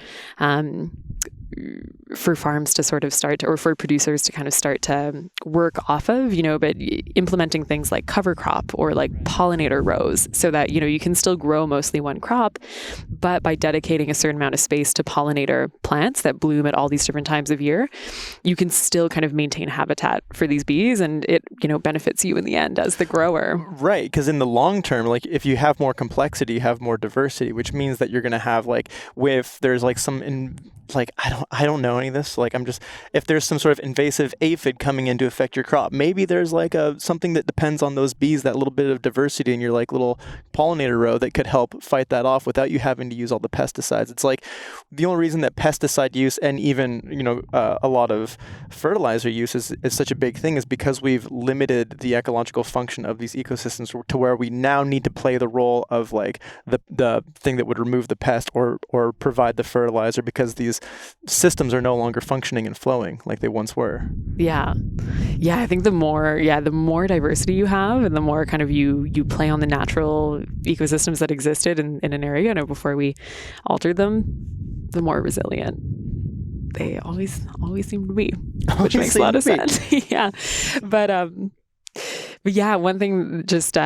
farms to sort of start to, or for producers to kind of start to work off of, but implementing things like cover crop or like pollinator rows so that, you can still grow mostly one crop, but by dedicating a certain amount of space to pollinator plants that bloom at all these different times of year, you can still kind of maintain habitat for these bees, and it, benefits you in the end as the grower. Right. Because in the long term, like if you have more complexity, you have more diversity, which means that you're going to have like, if there's like I don't know any of this. Like if there's some sort of invasive aphid coming in to affect your crop, maybe there's like something that depends on those bees, that little bit of diversity in your like little pollinator row that could help fight that off without you having to use all the pesticides. It's like the only reason that pesticide use and even, a lot of fertilizer use is such a big thing is because we've limited the ecological function of these ecosystems to where we now need to play the role of like the thing that would remove the pest or provide the fertilizer, because these systems are no longer functioning and flowing like they once were. Yeah. I think the more diversity you have and the more kind of you play on the natural ecosystems that existed in an area, before we altered them, the more resilient they always seem to be, which makes a lot of sense. Yeah. But yeah, one thing just,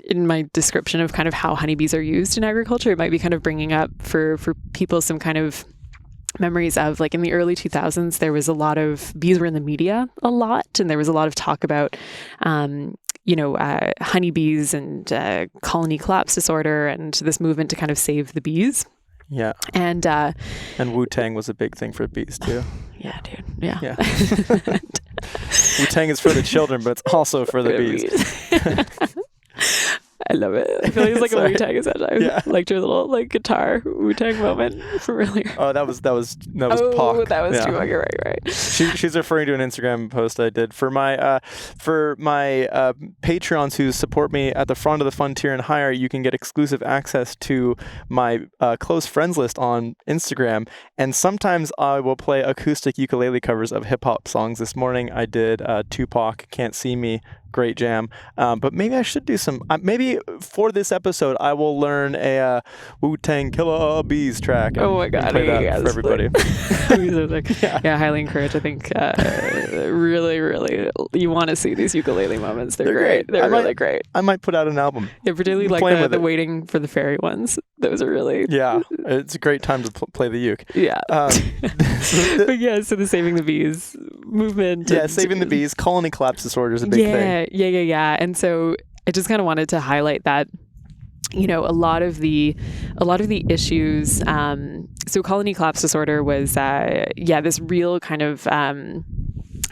in my description of kind of how honeybees are used in agriculture, it might be kind of bringing up for people some kind of memories of like in the early 2000s, there was a lot of bees were in the media a lot, and there was a lot of talk about, honeybees and colony collapse disorder and this movement to kind of save the bees. Yeah. And Wu-Tang was a big thing for bees too. Yeah, dude. Yeah. Wu-Tang is for the children, but it's also for the bees. I love it. I feel like it's like a Wu-Tang essentially. Yeah. Like your little like guitar Wu-Tang moment from earlier. Oh, that was Pac. That was too long. You're right. She's referring to an Instagram post I did for my Patreons who support me at the front of the fun tier and higher. You can get exclusive access to my close friends list on Instagram, and sometimes I will play acoustic ukulele covers of hip hop songs. This morning I did Tupac, "Can't See Me." Great jam. But maybe I should do some, maybe for this episode, I will learn a Wu-Tang Killer Bees track. Oh my God. Play that for everybody. Yeah, highly encouraged. I think really, really, you want to see these ukulele moments. They're great. They're really great. I might put out an album. Yeah, particularly like the waiting for the fairy ones. Those are really... Yeah, it's a great time to play the uke. Yeah. But yeah, so the Saving the Bees movement. Yeah, Saving the Bees, colony collapse disorder is a big thing. Yeah. And so I just kind of wanted to highlight that, a lot of the issues. So colony collapse disorder was, this real kind of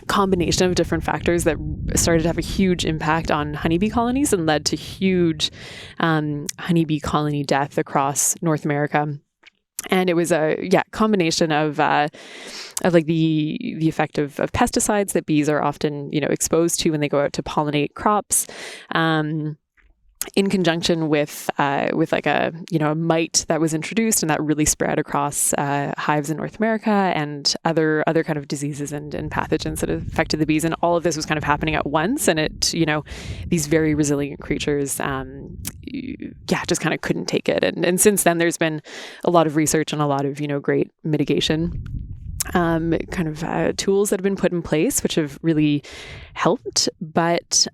combination of different factors that started to have a huge impact on honeybee colonies and led to huge honeybee colony death across North America. And it was a combination of like the effect of pesticides that bees are often exposed to when they go out to pollinate crops, in conjunction with like a mite that was introduced, and that really spread across hives in North America and other kind of diseases and pathogens that affected the bees. And all of this was kind of happening at once, and it these very resilient creatures just kind of couldn't take it. And since then there's been a lot of research and a lot of great mitigation tools that have been put in place, which have really helped. But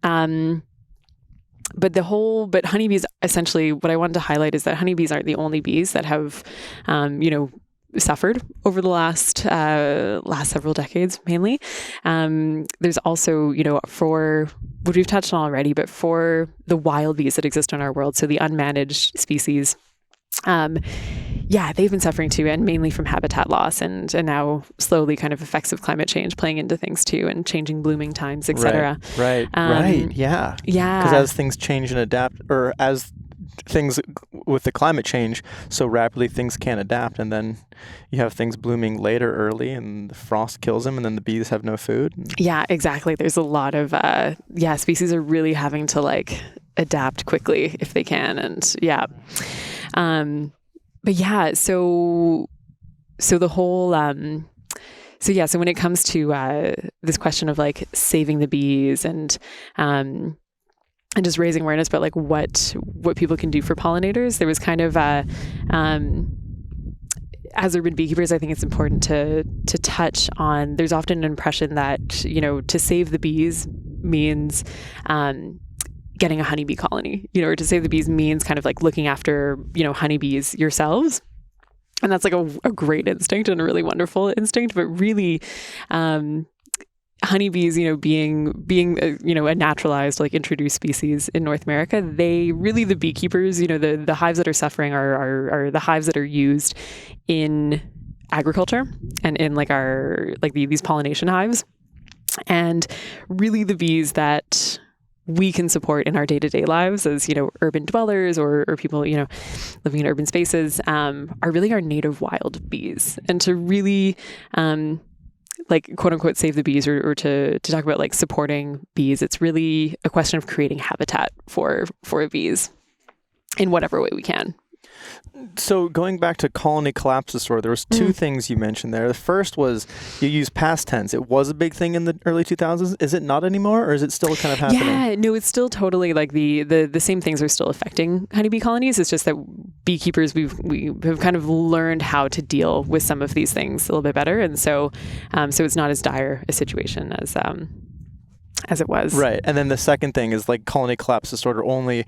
honeybees, essentially, what I wanted to highlight is that honeybees aren't the only bees that have, suffered over the last several decades, mainly. There's also, for what we've touched on already, but for the wild bees that exist in our world, so the unmanaged species, they've been suffering too, and mainly from habitat loss and now slowly kind of effects of climate change playing into things too, and changing blooming times, etc. Right. Yeah. Because as things change and adapt, or as things with the climate change so rapidly, things can't adapt, and then you have things blooming later early, and the frost kills them, and then the bees have no food. Yeah, exactly. There's a lot of species are really having to like adapt quickly if they can, and so the whole so when it comes to this question of like saving the bees and just raising awareness about like what people can do for pollinators, there was kind of as urban beekeepers, I think it's important to touch on, there's often an impression that to save the bees means getting a honeybee colony, or to save the bees means kind of like looking after, honeybees yourselves. And that's like a great instinct and a really wonderful instinct. But really, honeybees, being a naturalized, like introduced species in North America, the beekeepers, the hives that are suffering are the hives that are used in agriculture and in these pollination hives. And really the bees that we can support in our day-to-day lives as, urban dwellers or people, living in urban spaces, are really our native wild bees. And to really, quote unquote, save the bees or to talk about like supporting bees, it's really a question of creating habitat for bees in whatever way we can. So going back to colony collapse disorder, there was two things you mentioned there. The first was you use past tense. It was a big thing in the early 2000s. Is it not anymore, or is it still kind of happening? Yeah, no, it's still totally like the same things are still affecting honeybee colonies. It's just that beekeepers, we have kind of learned how to deal with some of these things a little bit better, and so it's not as dire a situation as it was. Right. And then the second thing is like colony collapse disorder only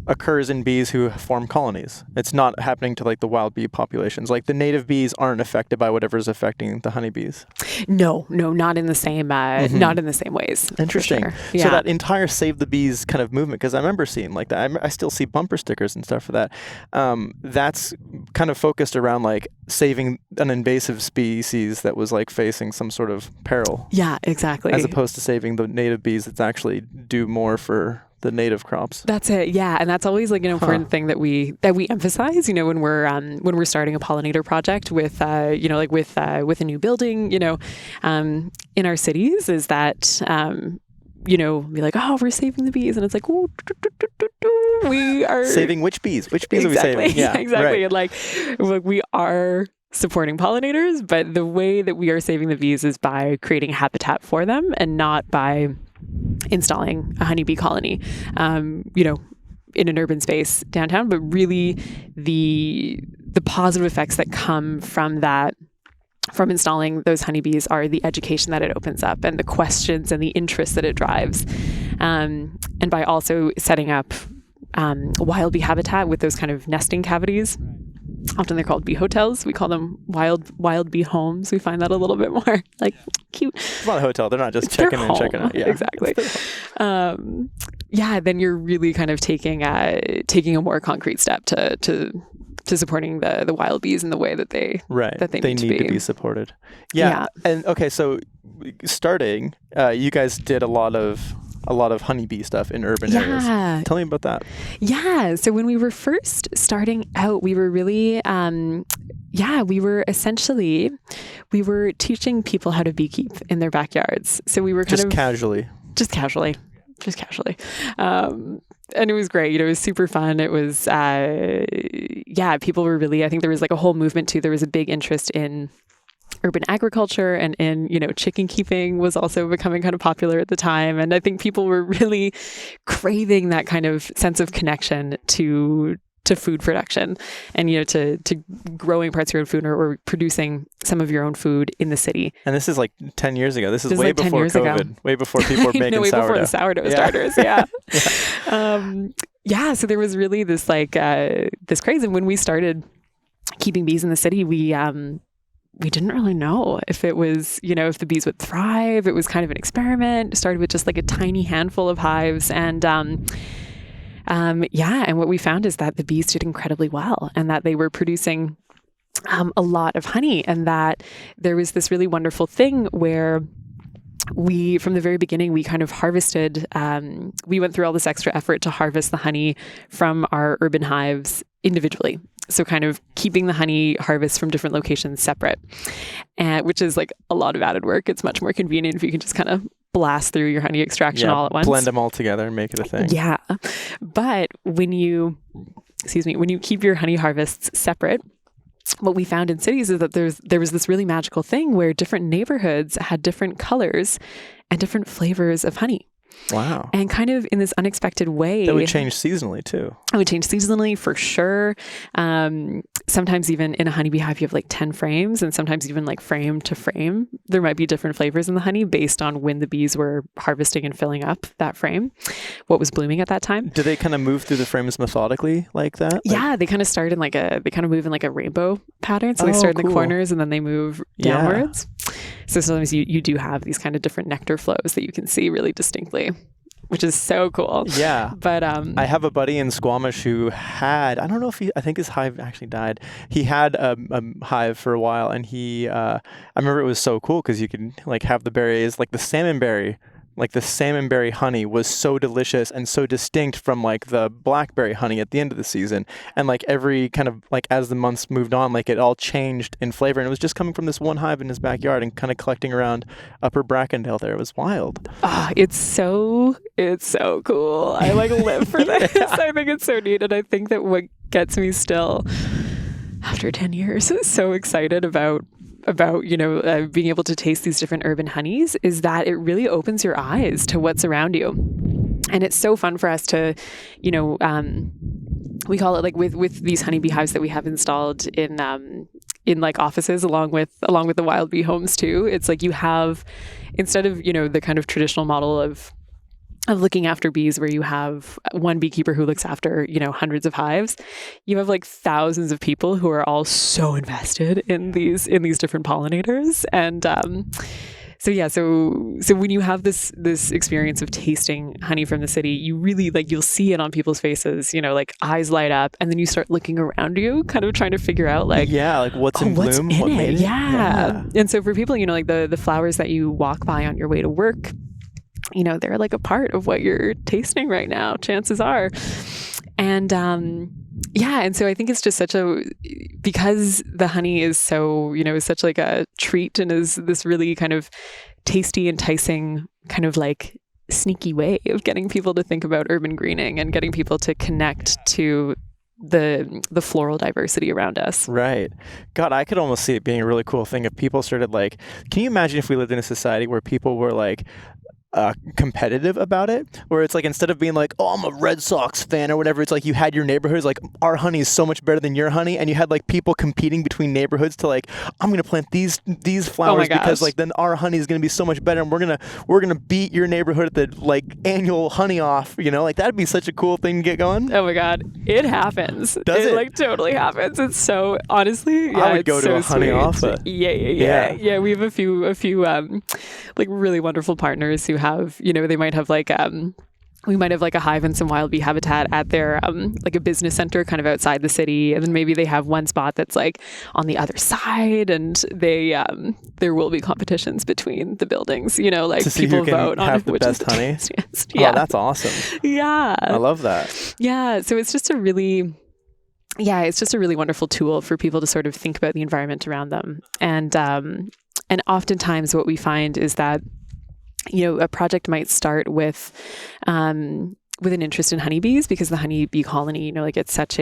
occurs in bees who form colonies. It's not happening to like the wild bee populations. Like the native bees aren't affected by whatever's affecting the honeybees. No, not in the same not in the same ways. Interesting. Sure. Yeah. So that entire Save the Bees kind of movement, because I remember seeing like that. I still see bumper stickers and stuff for that. That's kind of focused around like saving an invasive species that was like facing some sort of peril. Yeah, exactly. As opposed to saving the native bees that's actually do more for the native crops. That's it. Yeah. And that's always like an important thing that we emphasize, when we're starting a pollinator project with, with a new building, in our cities, is that, be like, oh, we're saving the bees. And it's like, oh, we are saving which bees? Which bees exactly, are we saving? Yeah, exactly. Right. And like we are supporting pollinators, but the way that we are saving the bees is by creating habitat for them and not by installing a honeybee colony, in an urban space downtown, but really the positive effects that come from that, from installing those honeybees, are the education that it opens up and the questions and the interest that it drives. And by also setting up wild bee habitat with those kind of nesting cavities. Often they're called bee hotels. We call them wild bee homes. We find that a little bit more like cute. It's not a hotel. They're not just checking in and checking out. Yeah, exactly. Then you're really kind of taking a more concrete step to supporting the wild bees in the way that they need to be supported. Yeah. And okay, so starting, you guys did a lot of honeybee stuff in urban areas. Tell me about that. Yeah. So when we were first starting out, we were really, we were teaching people how to beekeep in their backyards. So we were just casually. And it was great. It was super fun. It was, people were really, I think there was like a whole movement too. There was a big interest in urban agriculture and in, chicken keeping was also becoming kind of popular at the time. And I think people were really craving that kind of sense of connection to food production and, to growing parts of your own food or producing some of your own food in the city. And this is like 10 years ago. This is way before COVID, way before people were making way sourdough. Before the sourdough starters. Yeah. So there was really this this craze. And when we started keeping bees in the city, we didn't really know if it was, if the bees would thrive. It was kind of an experiment. It started with just like a tiny handful of hives. And and what we found is that the bees did incredibly well and that they were producing a lot of honey, and that there was this really wonderful thing where from the very beginning, we kind of harvested, we went through all this extra effort to harvest the honey from our urban hives individually. So kind of keeping the honey harvest from different locations separate, which is like a lot of added work. It's much more convenient if you can just kind of blast through your honey extraction all at once. Blend them all together and make it a thing. Yeah. But when you keep your honey harvests separate, what we found in cities is that there was this really magical thing where different neighborhoods had different colors and different flavors of honey. Wow. And kind of in this unexpected way. That would change seasonally too. It would change seasonally for sure. Sometimes even in a honeybee hive, you have like 10 frames, and sometimes even like frame to frame, there might be different flavors in the honey based on when the bees were harvesting and filling up that frame, what was blooming at that time. Do they kind of move through the frames methodically like that? Yeah, they kind of start in they kind of move in like a rainbow pattern. So they start in the corners and then they move downwards. So sometimes you do have these kind of different nectar flows that you can see really distinctly, which is so cool. Yeah. But I have a buddy in Squamish who had, I don't know if I think his hive actually died. He had a hive for a while, and I remember it was so cool because you could like have the berries, like the salmonberry. Like the salmonberry honey was so delicious and so distinct from like the blackberry honey at the end of the season. And like every kind of like as the months moved on, like it all changed in flavor. And it was just coming from this one hive in his backyard and kind of collecting around Upper Brackendale there. It was wild. It's so cool. I like live for this. I think it's so neat. And I think that what gets me still after 10 years so excited about being able to taste these different urban honeys is that it really opens your eyes to what's around you. And it's so fun for us to, we call it like with these honeybee hives that we have installed in like offices along with the wild bee homes too. It's like you have, instead of, the kind of traditional model of looking after bees where you have one beekeeper who looks after, hundreds of hives, you have like thousands of people who are all so invested in these different pollinators. And so when you have this experience of tasting honey from the city, you really you'll see it on people's faces, like eyes light up, and then you start looking around you, kind of trying to figure out what's in bloom, what made it. Yeah. And so for people, the flowers that you walk by on your way to work, they're like a part of what you're tasting right now, chances are. And and so I think it's just because the honey is so, is such like a treat and is this really kind of tasty, enticing, kind of like sneaky way of getting people to think about urban greening and getting people to connect to the floral diversity around us. Right. God, I could almost see it being a really cool thing if people started can you imagine if we lived in a society where people were competitive about it, where it's like instead of being like, oh, I'm a Red Sox fan or whatever, it's like you had your neighborhoods like our honey is so much better than your honey, and you had like people competing between neighborhoods to I'm gonna plant these flowers because then our honey is gonna be so much better, and we're gonna beat your neighborhood at the annual honey off. That'd be such a cool thing to get going. Oh my God, it happens. Does it? Totally happens. It's so honestly, I would go to a honey off. Yeah. We have a few really wonderful partners who have, they might have we might have a hive and some wild bee habitat at their a business center kind of outside the city, and then maybe they have one spot that's on the other side, and they there will be competitions between the buildings, to see people who can vote have on the which best is the honey. tastiest. Yeah. Oh, that's awesome. Yeah, I love that. Yeah, so it's just a really wonderful tool for people to sort of think about the environment around them, and oftentimes what we find is that a project might start with with an interest in honeybees, because the honeybee colony, like it's such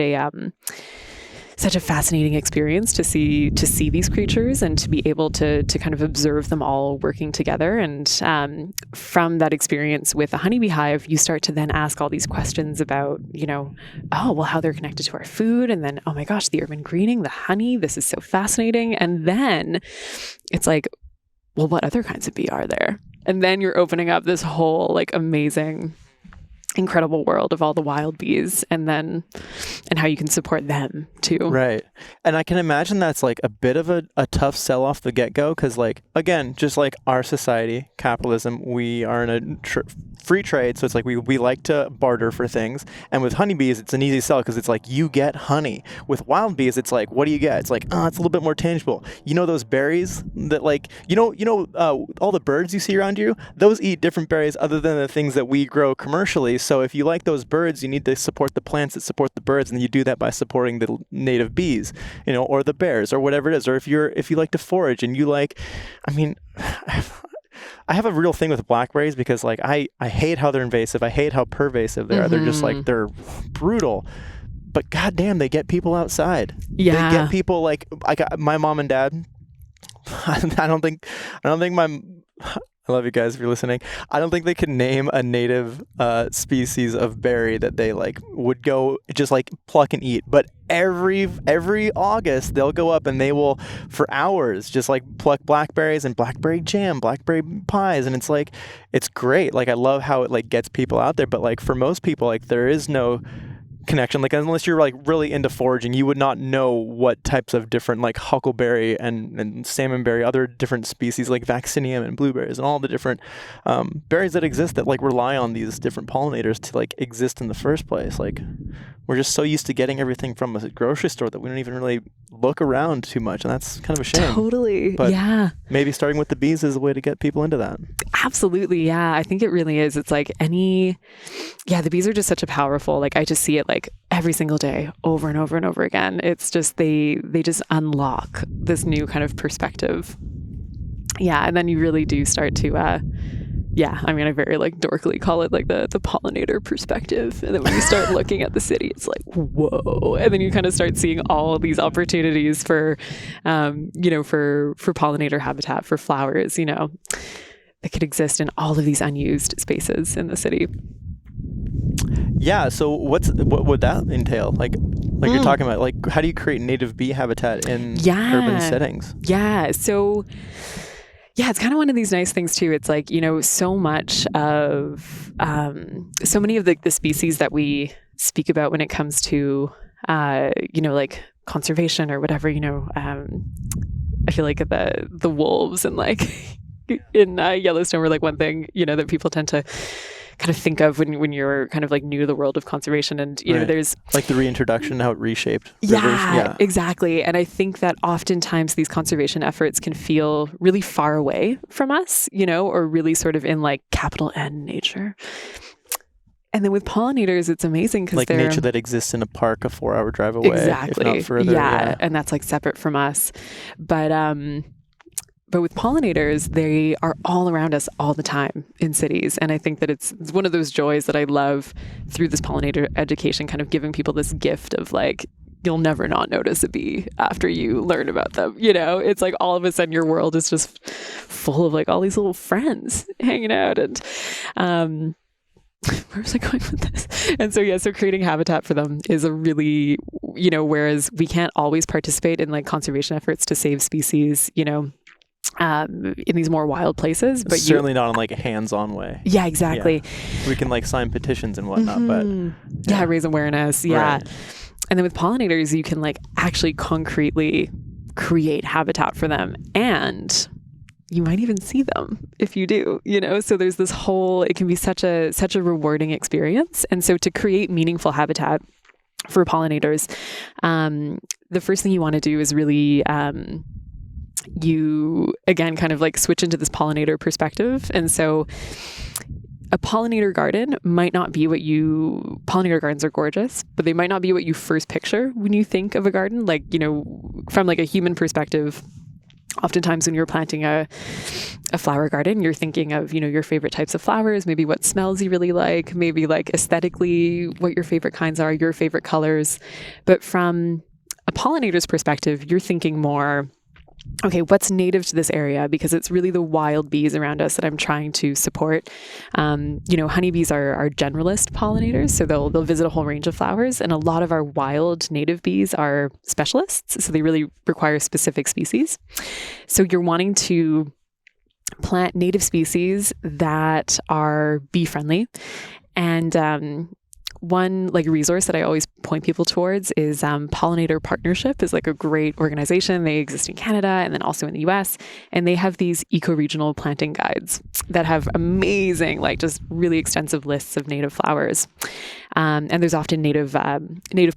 a fascinating experience to see these creatures and to be able to kind of observe them all working together. And from that experience with the honeybee hive, you start to then ask all these questions about, how they're connected to our food. And then, oh my gosh, the urban greening, the honey, this is so fascinating. And then it's like, well, what other kinds of bee are there? And then you're opening up this whole like amazing, incredible world of all the wild bees, and how you can support them too. Right. And I can imagine that's like a bit of a tough sell off the get-go, because like, again, just like our society, capitalism, we are in a free trade, so it's like we like to barter for things. And with honeybees, it's an easy sell because it's like you get honey. With wild bees, it's like, what do you get? It's like, it's a little bit more tangible. Those berries that like, all the birds you see around you, those eat different berries other than the things that we grow commercially. So if you like those birds, you need to support the plants that support the birds, and you do that by supporting the native bees, or the bears, or whatever it is. Or if you like to forage and you like, I have a real thing with blackberries because like I hate how they're invasive. I hate how pervasive they are. They're just like, they're brutal. But goddamn, they get people outside. Yeah. They get people like my mom and dad. I don't think I love you guys if you're listening. I don't think they could name a native species of berry that they like would go just like pluck and eat. But every August they'll go up and they will for hours just like pluck blackberries and blackberry jam, blackberry pies, and it's like it's great. Like I love how it like gets people out there. But like for most people, like there is no connection, like unless you're like really into foraging, you would not know what types of different like huckleberry and salmonberry, other different species like vaccinium and blueberries and all the different berries that exist that like rely on these different pollinators to like exist in the first place. Like we're just so used to getting everything from a grocery store that we don't even really look around too much, and that's kind of a shame. Totally. But yeah, maybe starting with the bees is a way to get people into that. Absolutely. Yeah, I think it really is. It's like the bees are just such a powerful, like I just see it like every single day over and over and over again. It's just they just unlock this new kind of perspective. Yeah, and then you really do start to I very like dorkily call it like the pollinator perspective. And then when you start looking at the city, it's like, whoa. And then you kind of start seeing all of these opportunities for pollinator habitat, for flowers, that could exist in all of these unused spaces in the city. Yeah. So what would that entail? Like you're talking about, like, how do you create native bee habitat in urban settings? Yeah. So it's kind of one of these nice things too. It's like, so much of, so many of the species that we speak about when it comes to, like conservation or whatever, I feel like the wolves and like in Yellowstone were like one thing, that people tend to kind of think of when you're kind of like new to the world of conservation. And, there's like the reintroduction, how it reshaped rivers. Yeah, exactly. And I think that oftentimes these conservation efforts can feel really far away from us, or really sort of in like capital N nature. And then with pollinators, it's amazing because like they're nature that exists in a park a 4-hour drive away. Exactly. If not further. Yeah. And that's like separate from us. But with pollinators, they are all around us all the time in cities. And I think that it's one of those joys that I love through this pollinator education, kind of giving people this gift of like, you'll never not notice a bee after you learn about them. It's like all of a sudden your world is just full of like all these little friends hanging out. And where was I going with this? And so creating habitat for them is a really, whereas we can't always participate in like conservation efforts to save species, in these more wild places, but certainly not in like a hands-on way. Yeah, exactly. Yeah. We can like sign petitions and whatnot, but raise awareness. Yeah. Right. And then with pollinators, you can like actually concretely create habitat for them, and you might even see them if you do, so there's this whole, it can be such a rewarding experience. And so to create meaningful habitat for pollinators, the first thing you want to do is really, you again kind of like switch into this pollinator perspective. And so a pollinator garden might not be pollinator gardens are gorgeous, but they might not be what you first picture when you think of a garden. Like, from like a human perspective, Oftentimes when you're planting a flower garden, you're thinking of, your favorite types of flowers, maybe what smells you really like, maybe like aesthetically what your favorite kinds are, your favorite colors. But from a pollinator's perspective, you're thinking more, okay, what's native to this area? Because it's really the wild bees around us that I'm trying to support. Honeybees are generalist pollinators, so they'll visit a whole range of flowers. And a lot of our wild native bees are specialists, so they really require specific species. So you're wanting to plant native species that are bee friendly. And one resource that I always point people towards is Pollinator Partnership is a great organization. They exist in Canada and then also in the US. And they have these eco-regional planting guides that have amazing, just really extensive lists of native flowers. And there's often native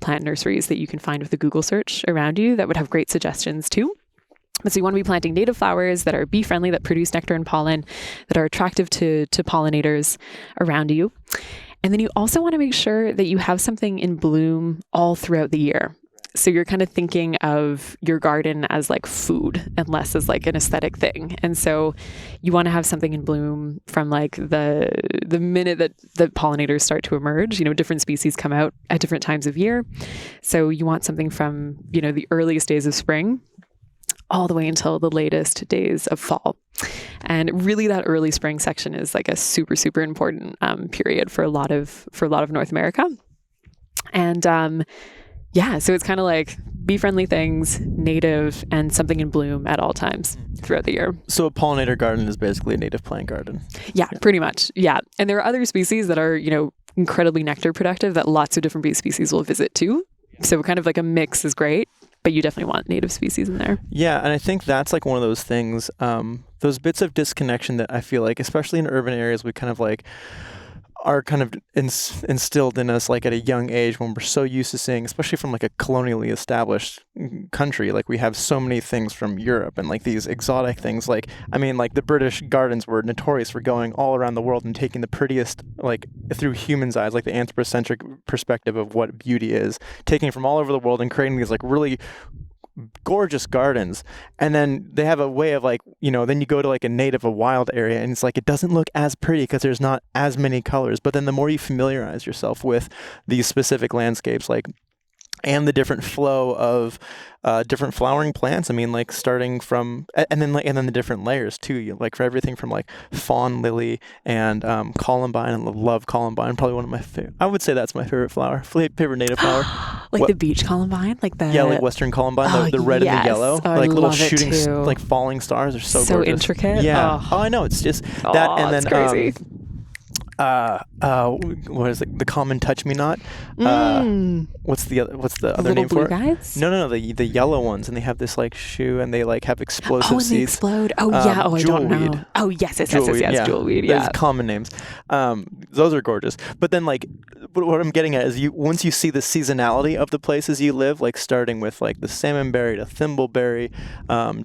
plant nurseries that you can find with a Google search around you that would have great suggestions too. So you want to be planting native flowers that are bee friendly, that produce nectar and pollen, that are attractive to pollinators around you. And then you also want to make sure that you have something in bloom all throughout the year. So you're kind of thinking of your garden as food and less as an aesthetic thing. And so you want to have something in bloom from the minute that the pollinators start to emerge. Different species come out at different times of year. So you want something from, the earliest days of spring all the way until the latest days of fall. And really that early spring section is a super, super important period for a lot of North America. And so it's kind of bee-friendly things, native, and something in bloom at all times throughout the year. So a pollinator garden is basically a native plant garden. Yeah, pretty much. Yeah. And there are other species that are, incredibly nectar productive that lots of different bee species will visit too. So kind of a mix is great. But you definitely want native species in there. Yeah, and I think that's one of those things, those bits of disconnection that I feel especially in urban areas, we kind of are kind of instilled in us at a young age when we're so used to seeing, especially from a colonially established country, we have so many things from Europe and these exotic things. The British gardens were notorious for going all around the world and taking the prettiest, through humans' eyes, the anthropocentric perspective of what beauty is, taking from all over the world and creating these really gorgeous gardens. And then they have a way of then you go to a wild area and it's it doesn't look as pretty because there's not as many colors. But then the more you familiarize yourself with these specific landscapes, and the different flow of different flowering plants. Starting from, and then the different layers too. For everything from fawn lily and columbine. I love columbine. Probably one of my favorite. I would say that's my favorite flower. Favorite native flower. The beach columbine, western columbine. The red and the yellow, little shooting, falling stars are so gorgeous. Intricate. Yeah. Oh, I know. It's just that, and then crazy. What is it? The common touch me not. What's the other name for it? Guys? No. The yellow ones, and they have this shoe, and they have explosive seeds. They explode. Oh yeah. I don't know. Weed. Oh yes. Yeah. Jewelweed. Yeah. There's common names. Those are gorgeous. But then what I'm getting at is once you see the seasonality of the places you live, starting with the salmonberry to thimbleberry,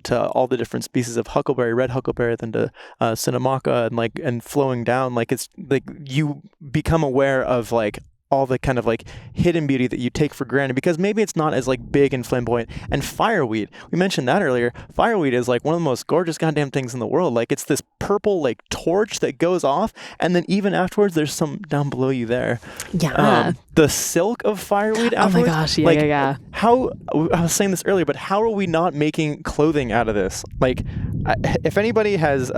to all the different species of huckleberry, red huckleberry, then to cinnamocha, and flowing down, it's you become aware of all the kind of hidden beauty that you take for granted because maybe it's not as big and flamboyant. And fireweed, we mentioned that earlier. Fireweed is one of the most gorgeous goddamn things in the world. It's this purple torch that goes off, and then even afterwards there's some down below you there. Yeah. The silk of fireweed afterwards. Oh my gosh, yeah. How, I was saying this earlier, but how are we not making clothing out of this? If anybody has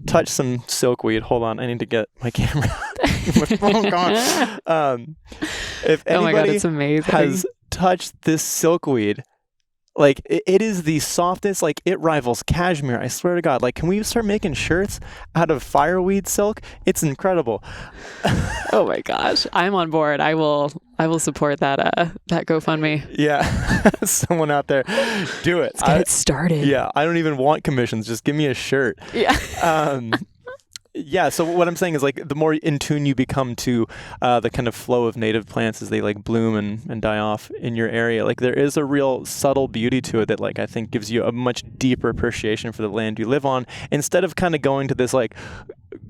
touch some silkweed. Hold on, I need to get my camera. My phone gone. If anybody oh my God, it's amazing. has touched this silkweed, it is the softest. It rivals cashmere. I swear to God. Can we start making shirts out of fireweed silk? It's incredible. Oh my gosh, I'm on board. I will support that GoFundMe. Yeah, someone out there, do it. Let's get it started. Yeah, I don't even want commissions. Just give me a shirt. Yeah. Yeah, so what I'm saying is the more in tune you become to the kind of flow of native plants as they bloom and die off in your area, there is a real subtle beauty to it that I think gives you a much deeper appreciation for the land you live on, instead of kind of going to this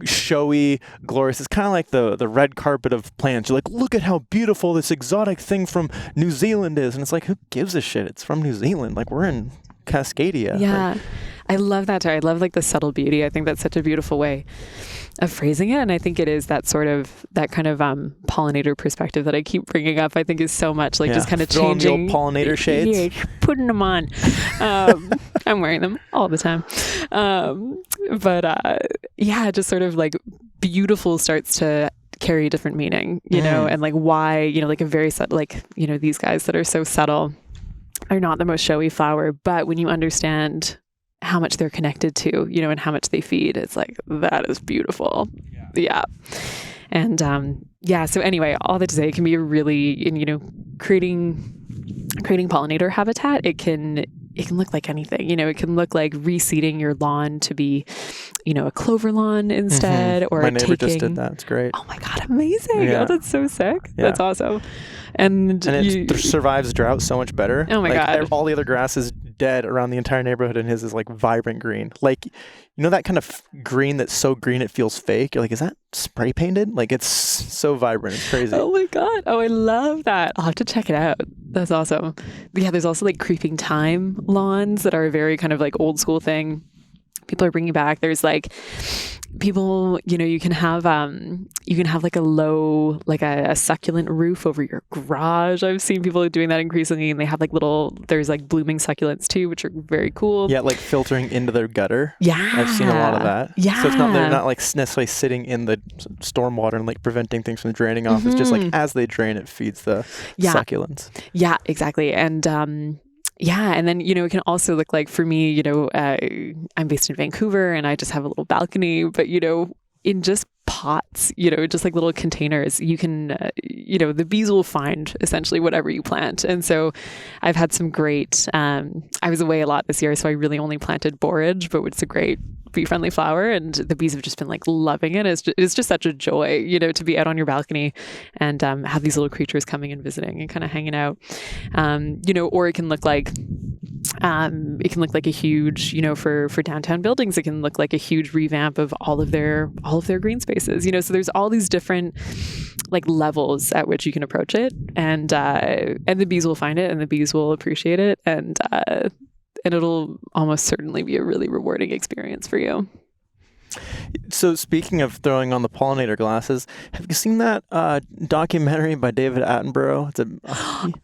showy, glorious. It's kind of the red carpet of plants. You're look at how beautiful this exotic thing from New Zealand is, and it's who gives a shit? It's from New Zealand. We're in Cascadia. Yeah. I love that too. I love like the subtle beauty. I think that's such a beautiful way of phrasing it. And I think it is that kind of pollinator perspective that I keep bringing up. I think is so much like just kind of changing the old pollinator shades. Yeah, putting them on. I'm wearing them all the time. Just sort of like beautiful starts to carry a different meaning, you know, and like why, you know, like a very subtle, like, you know, these guys that are so subtle are not the most showy flower, but when you understand how much they're connected to, you know, and how much they feed, it's like, that is beautiful. Yeah. And so anyway, all that to say, it can be a really, you know, creating pollinator habitat, it can look like anything. You know, it can look like reseeding your lawn to be, you know, a clover lawn instead, or my neighbor just did that. It's great. Oh my God, amazing. Yeah. Oh, that's so sick. Yeah. That's awesome. And it survives drought so much better. Oh my God. All the other grass is dead around the entire neighborhood, and his is like vibrant green. Like, you know, that kind of green that's so green it feels fake. You're like, is that spray painted? Like, it's so vibrant. It's crazy. Oh my God. Oh, I love that. I'll have to check it out. That's awesome. But yeah, there's also like creeping thyme lawns that are a very kind of like old school thing people are bringing back. There's like people, you know, you can have like a low, like a succulent roof over your garage. I've seen people doing that increasingly, and they have like there's like blooming succulents too, which are very cool. Yeah, like filtering into their gutter. Yeah. I've seen a lot of that. Yeah. So they're not like necessarily sitting in the storm water and like preventing things from draining off. It's just like as they drain, it feeds the succulents. Yeah, exactly. And and then, you know, it can also look like, for me, you know, I'm based in Vancouver and I just have a little balcony, but, you know, in just pots, you know, just like little containers, you can, you know, the bees will find essentially whatever you plant. And so I've had some great, I was away a lot this year, so I really only planted borage, but it's a great bee-friendly flower, and the bees have just been like loving it. It's just such a joy, you know, to be out on your balcony and have these little creatures coming and visiting and kind of hanging out, you know, or it can look like a huge, you know, for downtown buildings, it can look like a huge revamp of all of their green spaces, you know. So there's all these different like levels at which you can approach it, and the bees will find it, and the bees will appreciate it, and it'll almost certainly be a really rewarding experience for you. So speaking of throwing on the pollinator glasses, have you seen that documentary by David Attenborough? It's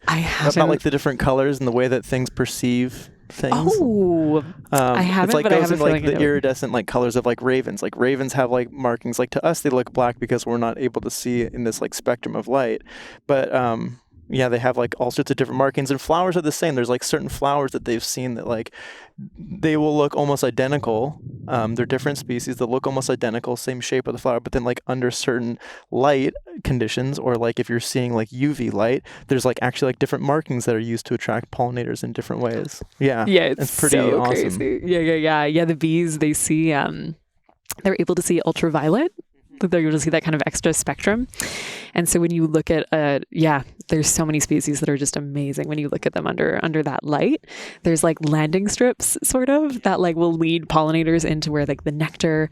I haven't. About like the different colors and the way that things perceive things. Oh, I haven't. It's like but I goes have a into like feeling the iridescent like colors of like ravens. Like ravens have like markings. Like to us, they look black because we're not able to see in this like spectrum of light. But yeah, they have like all sorts of different markings, and flowers are the same. There's like certain flowers that they've seen that like they will look almost identical. They're different species that look almost identical, same shape of the flower, but then like under certain light conditions, or like if you're seeing like UV light, there's like actually like different markings that are used to attract pollinators in different ways. Yeah, it's pretty so awesome. Crazy. Yeah. The bees, they see, they're able to see ultraviolet. They're able to see that kind of extra spectrum. And so when you look at, there's so many species that are just amazing when you look at them under that light. There's like landing strips sort of that like will lead pollinators into where like the nectar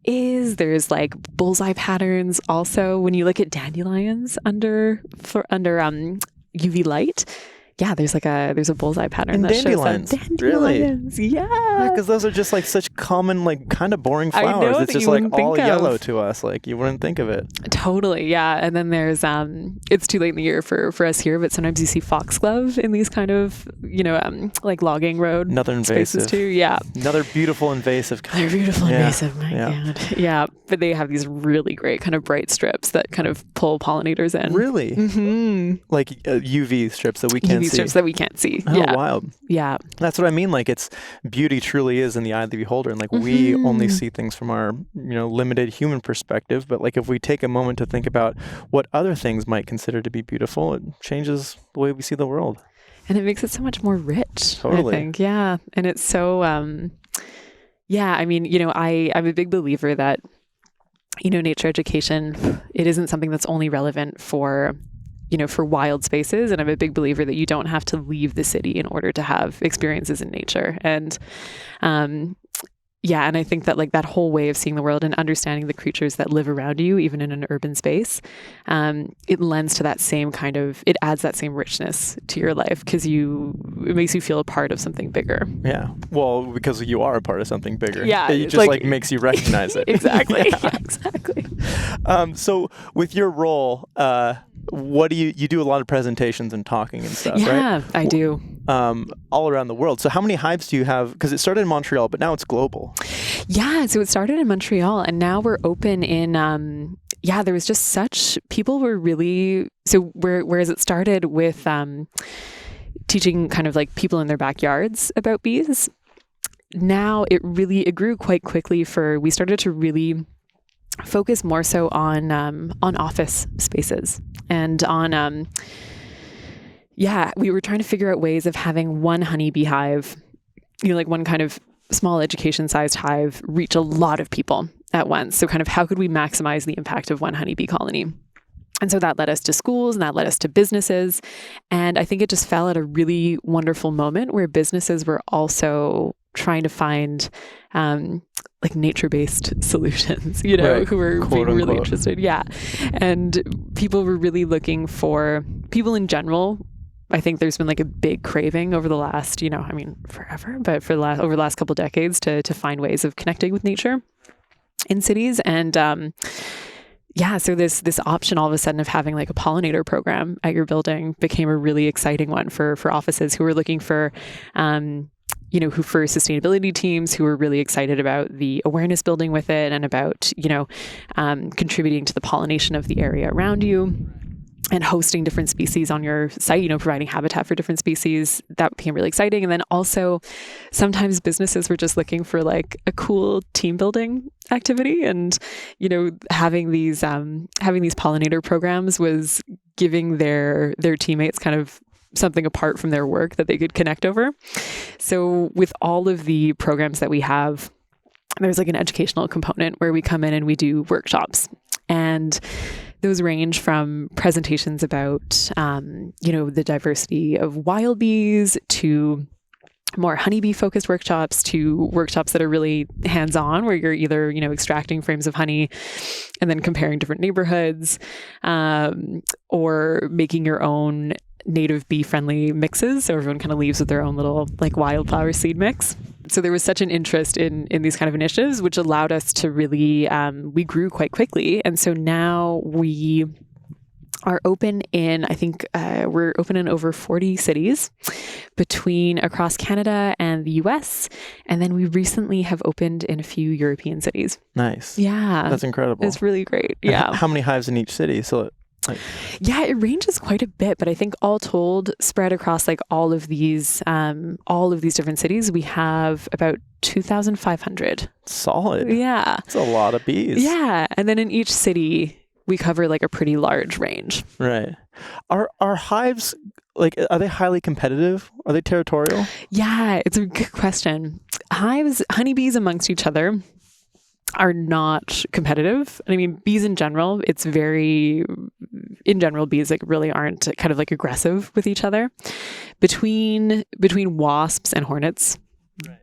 is. There's like bullseye patterns also when you look at dandelions under UV light. Yeah, there's a bullseye pattern in that dandelions. shows that. Dandelions, really? Yeah. Because those are just like such common, like kind of boring flowers. It's just like all yellow to us. Like you wouldn't think of it. Totally, yeah. And then there's it's too late in the year for us here, but sometimes you see foxglove in these kind of, you know, like logging road Another spaces invasive too. Yeah. Another beautiful invasive. They're beautiful invasive. My God. Yeah, but they have these really great kind of bright strips that kind of pull pollinators in. Really? Mm-hmm. Like UV strips that we can't see. Strips that we can't see. Oh, yeah. wild. Yeah. That's what I mean. Like it's beauty truly is in the eye of the beholder. And like we only see things from our, you know, limited human perspective. But like if we take a moment to think about what other things might consider to be beautiful, it changes the way we see the world. And it makes it so much more rich, Totally. I think. Yeah. And it's so, I mean, you know, I'm a big believer that, you know, nature education, it isn't something that's only relevant for, you know, for wild spaces. And I'm a big believer that you don't have to leave the city in order to have experiences in nature. And yeah, and I think that like that whole way of seeing the world and understanding the creatures that live around you, even in an urban space, it lends to that same kind of, it adds that same richness to your life because it makes you feel a part of something bigger. Yeah. Well, because you are a part of something bigger. Yeah. It just like makes you recognize it. Exactly. Yeah. Yeah, exactly. So with your role, what do you do a lot of presentations and talking and stuff, right? Yeah, I do. All around the world. So how many hives do you have? Because it started in Montreal, but now it's global. Yeah, so it started in Montreal and now we're open in, there was just people were really, whereas it started with teaching kind of like people in their backyards about bees, now it grew quite quickly we started to really focus more so on office spaces and on, we were trying to figure out ways of having one honeybee hive, like one kind of small education-sized hive reach a lot of people at once. So kind of how could we maximize the impact of one honeybee colony? And so that led us to schools and that led us to businesses. And I think it just fell at a really wonderful moment where businesses were also trying to find like nature-based solutions, right. Who were Quote, being really unquote. interested. Yeah. And people were really looking for, people in general, I think there's been like a big craving over the last, forever, but over the last couple of decades to find ways of connecting with nature in cities. And so this option all of a sudden of having like a pollinator program at your building became a really exciting one for offices who were looking for, who for sustainability teams who were really excited about the awareness building with it and about, contributing to the pollination of the area around you. And hosting different species on your site, providing habitat for different species, that became really exciting. And then also sometimes businesses were just looking for like a cool team building activity. And, having these pollinator programs was giving their teammates kind of something apart from their work that they could connect over. So with all of the programs that we have, there's like an educational component where we come in and we do workshops. And those range from presentations about, the diversity of wild bees to more honeybee-focused workshops to workshops that are really hands-on, where you're either, extracting frames of honey and then comparing different neighborhoods, or making your own native bee-friendly mixes. So everyone kind of leaves with their own little like wildflower seed mix. So there was such an interest in these kind of initiatives, which allowed us to really, we grew quite quickly. And so now we are open in, I think we're open in over 40 cities across Canada and the US. And then we recently have opened in a few European cities. Nice. Yeah. That's incredible. It's really great. Yeah. How many hives in each city? So it ranges quite a bit, but I think all told, spread across like all of these different cities, we have about 2,500. Solid. Yeah. That's a lot of bees. Yeah. And then in each city, we cover like a pretty large range. Right. Are hives, like, are they highly competitive? Are they territorial? Yeah, it's a good question. Honeybees amongst each other are not competitive. I mean, bees in general, bees like really aren't kind of like aggressive with each other. Between wasps and hornets,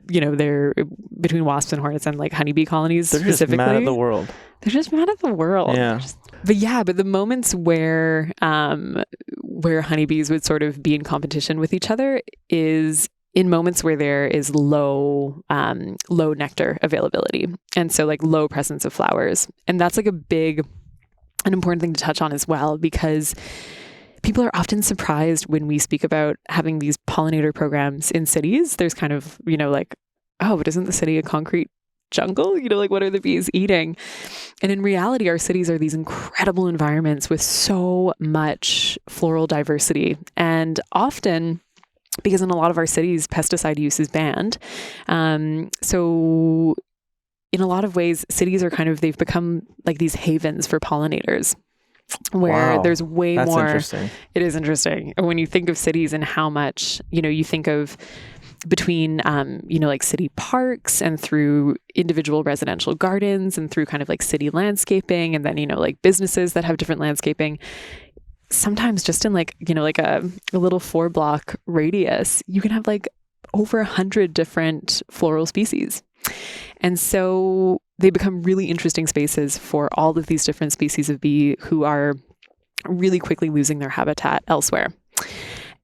they're between wasps and hornets and like honeybee colonies they're specifically. Just mad at the world. They're just mad at the world. Yeah. But the moments where honeybees would sort of be in competition with each other is in moments where there is low nectar availability. And so like low presence of flowers. And that's like an important thing to touch on as well, because people are often surprised when we speak about having these pollinator programs in cities. There's kind of, like, oh, but isn't the city a concrete jungle? Like what are the bees eating? And in reality, our cities are these incredible environments with so much floral diversity. And often, because in a lot of our cities, pesticide use is banned. So in a lot of ways, cities are they've become like these havens for pollinators, where there's way That's more. Interesting. It is interesting. When you think of cities and how much, you think of between, like city parks and through individual residential gardens and through kind of like city landscaping, and then, like businesses that have different landscaping. Sometimes just in like, like a little 4-block radius, you can have like over 100 different floral species. And so they become really interesting spaces for all of these different species of bee who are really quickly losing their habitat elsewhere.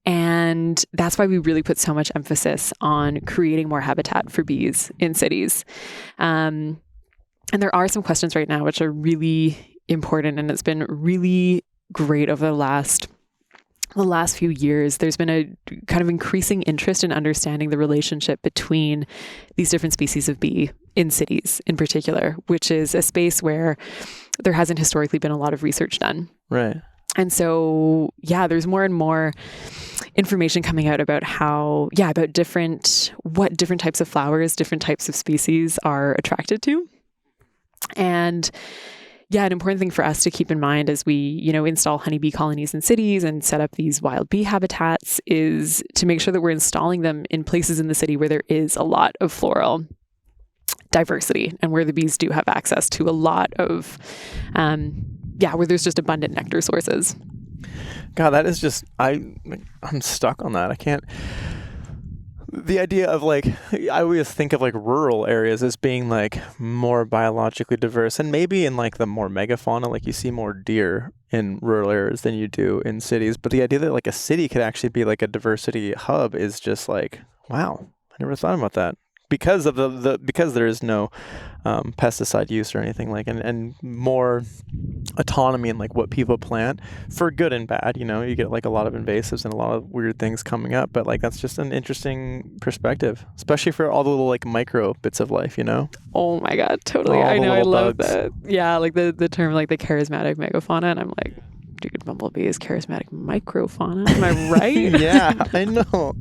And that's why we really put so much emphasis on creating more habitat for bees in cities. And there are some questions right now which are really important, and it's been really great over the last few years. There's been a kind of increasing interest in understanding the relationship between these different species of bee in cities in particular, which is a space where there hasn't historically been a lot of research done. Right. And so, there's more and more information coming out about what different types of flowers, different types of species are attracted to. And an important thing for us to keep in mind as we, install honeybee colonies in cities and set up these wild bee habitats is to make sure that we're installing them in places in the city where there is a lot of floral diversity and where the bees do have access to a lot of, where there's just abundant nectar sources. God, that is just, I'm stuck on that. I can't. The idea of I always think of rural areas as being more biologically diverse, and maybe in the more megafauna, you see more deer in rural areas than you do in cities. But the idea that a city could actually be a diversity hub is just wow, I never thought about that. Because of because there is no pesticide use or anything and more autonomy in what people plant for good and bad. You get a lot of invasives and a lot of weird things coming up, but that's just an interesting perspective, especially for all the little micro bits of life. Oh my God, totally. I know, I love that. Yeah, the term the charismatic megafauna, and I'm dude, bumblebee is charismatic microfauna. Am I right? Yeah, I know.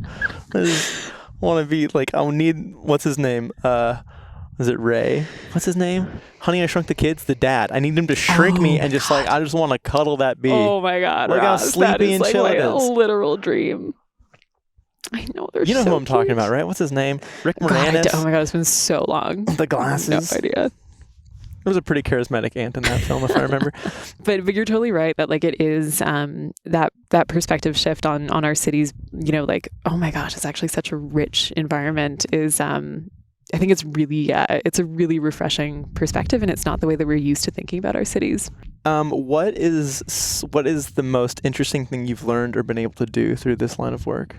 Want to be I'll need, what's his name? Is it Ray? What's his name? Honey, I Shrunk the Kids, the dad. I need him to shrink me and just I just want to cuddle that bee. Oh my God, look how Ross, sleepy and chill it is. A literal dream. I know, they're You know so who I'm talking cute. about, right? What's his name? Rick God, Moranis. oh my God, it's been so long. The glasses. No idea. There was a pretty charismatic ant in that film, if I remember. But you're totally right that it is that perspective shift on our cities. Oh my gosh, it's actually such a rich environment. Is I think it's really it's a really refreshing perspective, and it's not the way that we're used to thinking about our cities. What is the most interesting thing you've learned or been able to do through this line of work?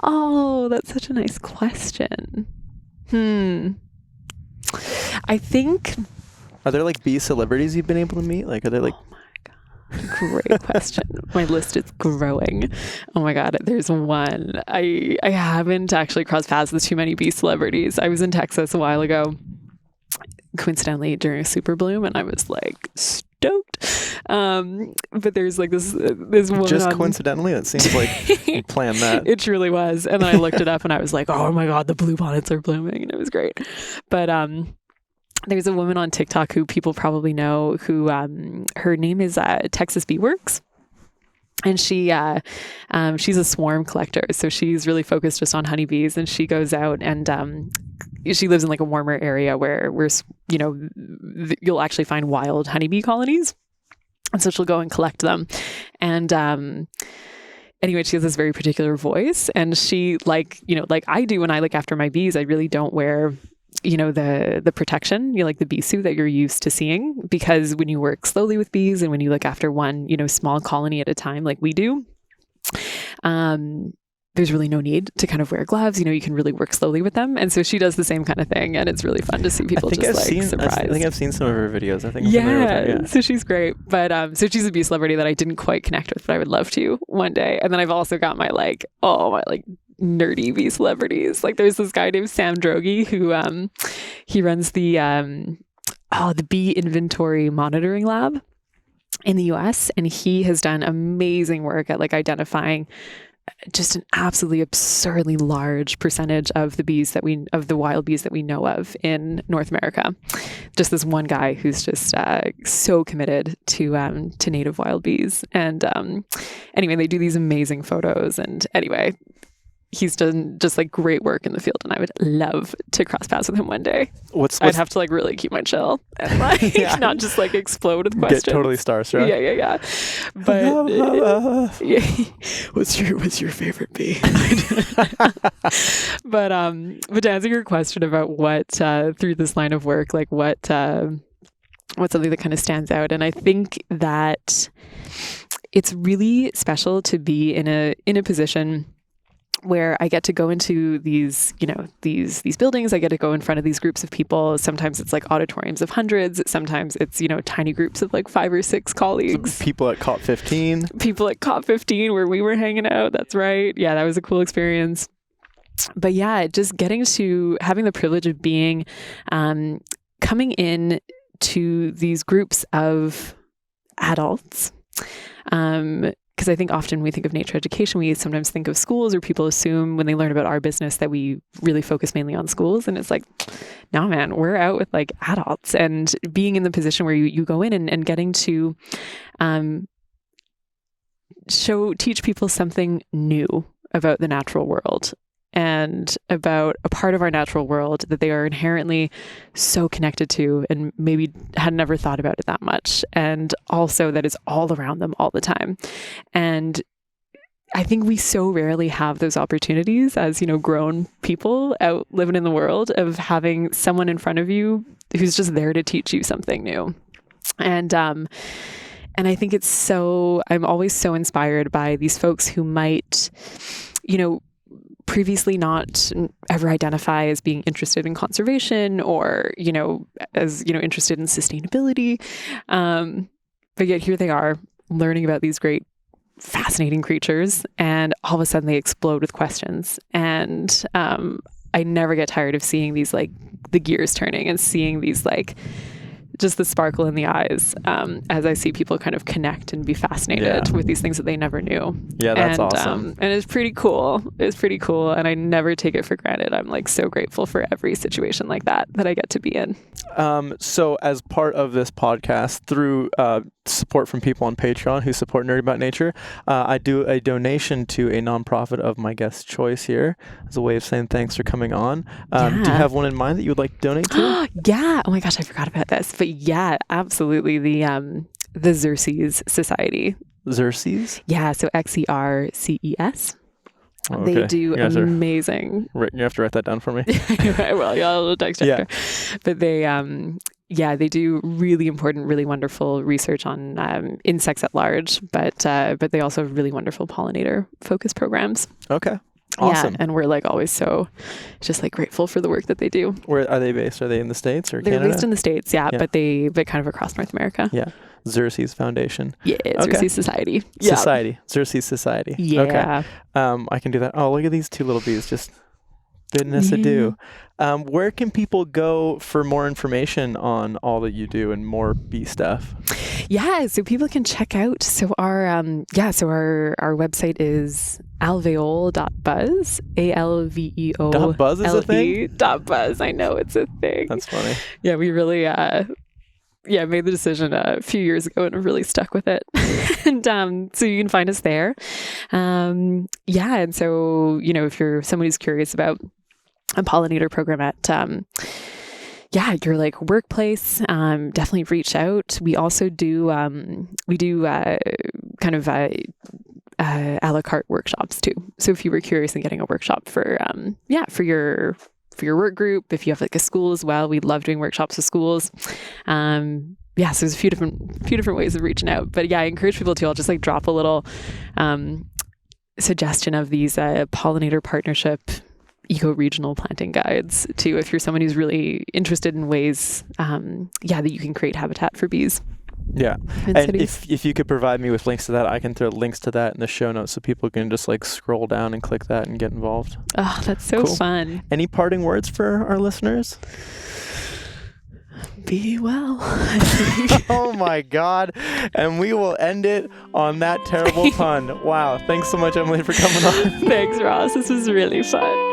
Oh, that's such a nice question. I think. Are there bee celebrities you've been able to meet? Are they Oh my God. Great question. My list is growing. Oh my God. There's one. I haven't actually crossed paths with too many bee celebrities. I was in Texas a while ago, coincidentally during a super bloom, and I was stoked. But there's this woman. Just coincidentally? It seems like you planned that. It truly was. And then I looked it up and I was oh my God, the bluebonnets are blooming, and it was great. But there's a woman on TikTok who people probably know who her name is Texas Bee Works. And she's a swarm collector. So she's really focused just on honeybees, and she goes out and she lives in a warmer area where you'll actually find wild honeybee colonies. And so she'll go and collect them. And anyway, she has this very particular voice, and she like I do when I look after my bees, I really don't wear the protection, the bee suit that you're used to seeing, because when you work slowly with bees and when you look after one, small colony at a time, like we do, there's really no need to kind of wear gloves. You can really work slowly with them. And so she does the same kind of thing. And it's really fun to see people surprised. I think I've seen some of her videos. I think I'm familiar with her, yeah. So she's great. But so she's a bee celebrity that I didn't quite connect with, but I would love to one day. And then I've also got my nerdy bee celebrities. There's this guy named Sam Droege who he runs the bee inventory monitoring lab in the US, and he has done amazing work at identifying just an absolutely absurdly large percentage of the wild bees that we know of in North America. Just this one guy who's just so committed to native wild bees. And anyway, they do these amazing photos. And anyway, he's done just like great work in the field, and I would love to cross paths with him one day. I'd have to like really keep my chill and like not just like explode with questions. Get totally starstruck. Yeah. But what's your favorite bee? But to answer your question about what through this line of work, like what's something that kind of stands out, and I think that it's really special to be in a position where I get to go into these, these buildings. I get to go in front of these groups of people. Sometimes it's like auditoriums of hundreds. Sometimes it's, tiny groups of like 5 or 6 colleagues. People at COP 15. People at COP 15 where we were hanging out. That's right. Yeah, that was a cool experience. But yeah, just having the privilege of being, coming in to these groups of adults, because I think often we think of nature education, we sometimes think of schools, or people assume when they learn about our business that we really focus mainly on schools. And it's like, no, man, we're out with like adults, and being in the position where you go in and getting to teach people something new about the natural world, and about a part of our natural world that they are inherently so connected to and maybe had never thought about it that much. And also that is all around them all the time. And I think we so rarely have those opportunities as, grown people out living in the world, of having someone in front of you who's just there to teach you something new. And I think I'm always so inspired by these folks who might, previously not ever identify as being interested in conservation, or, as, interested in sustainability. But yet here they are learning about these great, fascinating creatures, and all of a sudden they explode with questions. And I never get tired of seeing these, like, the gears turning, and seeing these, like, just the sparkle in the eyes as I see people kind of connect and be fascinated with these things that they never knew. Yeah, that's awesome. And it's pretty cool. It's pretty cool. And I never take it for granted. I'm like so grateful for every situation like that I get to be in. So as part of this podcast, through support from people on Patreon who support Nerdy About Nature, I do a donation to a nonprofit of my guest's choice here as a way of saying thanks for coming on. Do you have one in mind that you would like to donate to? Yeah. Oh my gosh, I forgot about this. But yeah, absolutely. The Xerces Society. Xerces? Yeah. So Xerces. Oh, okay. They do amazing. You have to write that down for me. Well, yeah, I'll text you after. But they do really important, really wonderful research on insects at large. But they also have really wonderful pollinator focused programs. Okay. Awesome. Yeah, and we're like always so just like grateful for the work that they do. Where are they based? Are they in the States or Canada? They're based in the States, but kind of across North America. Yeah. Xerces Foundation. Yeah, Xerces Society. Yeah. Xerces Society. Yeah. Okay. I can do that. Oh, look at these 2 little bees just bidding us adieu. Where can people go for more information on all that you do and more bee stuff? Yeah, so people can check out. So our website is alveole.buzz. ALVEO. .buzz is a thing? .buzz. I know, it's a thing. That's funny. Yeah, we really made the decision a few years ago and have really stuck with it. And so you can find us there. And so, if you're someone who's curious about a pollinator program at your like workplace, definitely reach out. We also do kind of a la carte workshops too. So if you were curious in getting a workshop for your work group, if you have like a school as well, we love doing workshops with schools. So there's a few different ways of reaching out. But yeah, I encourage people to, I'll just like drop a little suggestion of these pollinator partnership eco-regional planting guides too, if you're someone who's really interested in ways that you can create habitat for bees. Yeah. And if you could provide me with links to that, I can throw links to that in the show notes so people can just like scroll down and click that and get involved. Oh, that's so fun. Any parting words for our listeners? Be well. Oh my God. And we will end it on that terrible pun. Wow. Thanks so much, Emilie, for coming on. Thanks, Ross. This was really fun.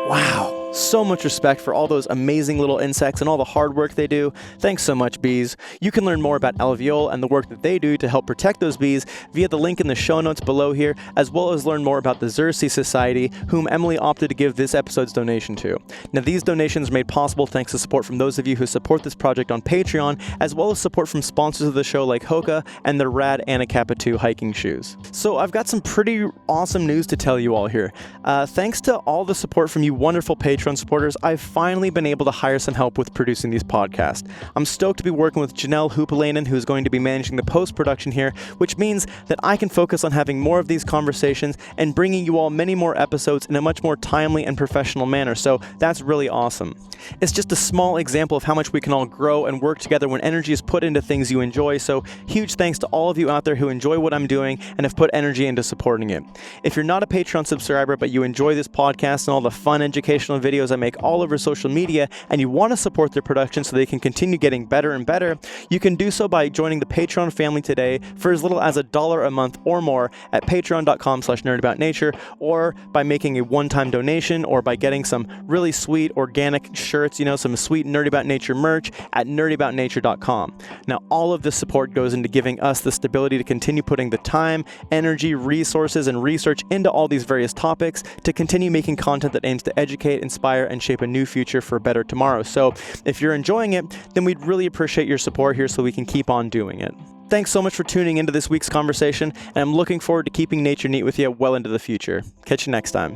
Wow. So much respect for all those amazing little insects and all the hard work they do. Thanks so much, bees. You can learn more about alveole and the work that they do to help protect those bees via the link in the show notes below here, as well as learn more about the Xerces Society, whom Emilie opted to give this episode's donation to. Now, these donations are made possible thanks to support from those of you who support this project on Patreon, as well as support from sponsors of the show like Hoka and the rad Anacapa 2 hiking shoes. So I've got some pretty awesome news to tell you all here. Thanks to all the support from you wonderful Patreon supporters, I've finally been able to hire some help with producing these podcasts. I'm stoked to be working with Janelle Hoopelainen, who's going to be managing the post-production here, which means that I can focus on having more of these conversations and bringing you all many more episodes in a much more timely and professional manner, so that's really awesome. It's just a small example of how much we can all grow and work together when energy is put into things you enjoy, so huge thanks to all of you out there who enjoy what I'm doing and have put energy into supporting it. If you're not a Patreon subscriber but you enjoy this podcast and all the fun educational videos I make all over social media and you want to support their production so they can continue getting better and better, you can do so by joining the Patreon family today for as little as $1 a month or more at patreon.com/nerdaboutnature, or by making a one-time donation, or by getting some really sweet organic shirts, some sweet Nerdy About Nature merch at nerdaboutnature.com. Now, all of this support goes into giving us the stability to continue putting the time, energy, resources, and research into all these various topics to continue making content that aims to educate, inspire, and shape a new future for a better tomorrow. So if you're enjoying it, then we'd really appreciate your support here so we can keep on doing it. Thanks so much for tuning into this week's conversation, and I'm looking forward to keeping nature neat with you well into the future. Catch you next time.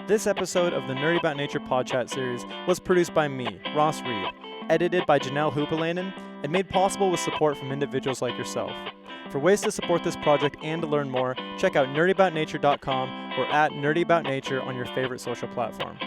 This episode of the Nerdy About Nature Podchat series was produced by me, Ross Reed, edited by Janelle Hoopelainen, and made possible with support from individuals like yourself. For ways to support this project and to learn more, check out nerdaboutnature.com or at nerdaboutnature on your favorite social platform.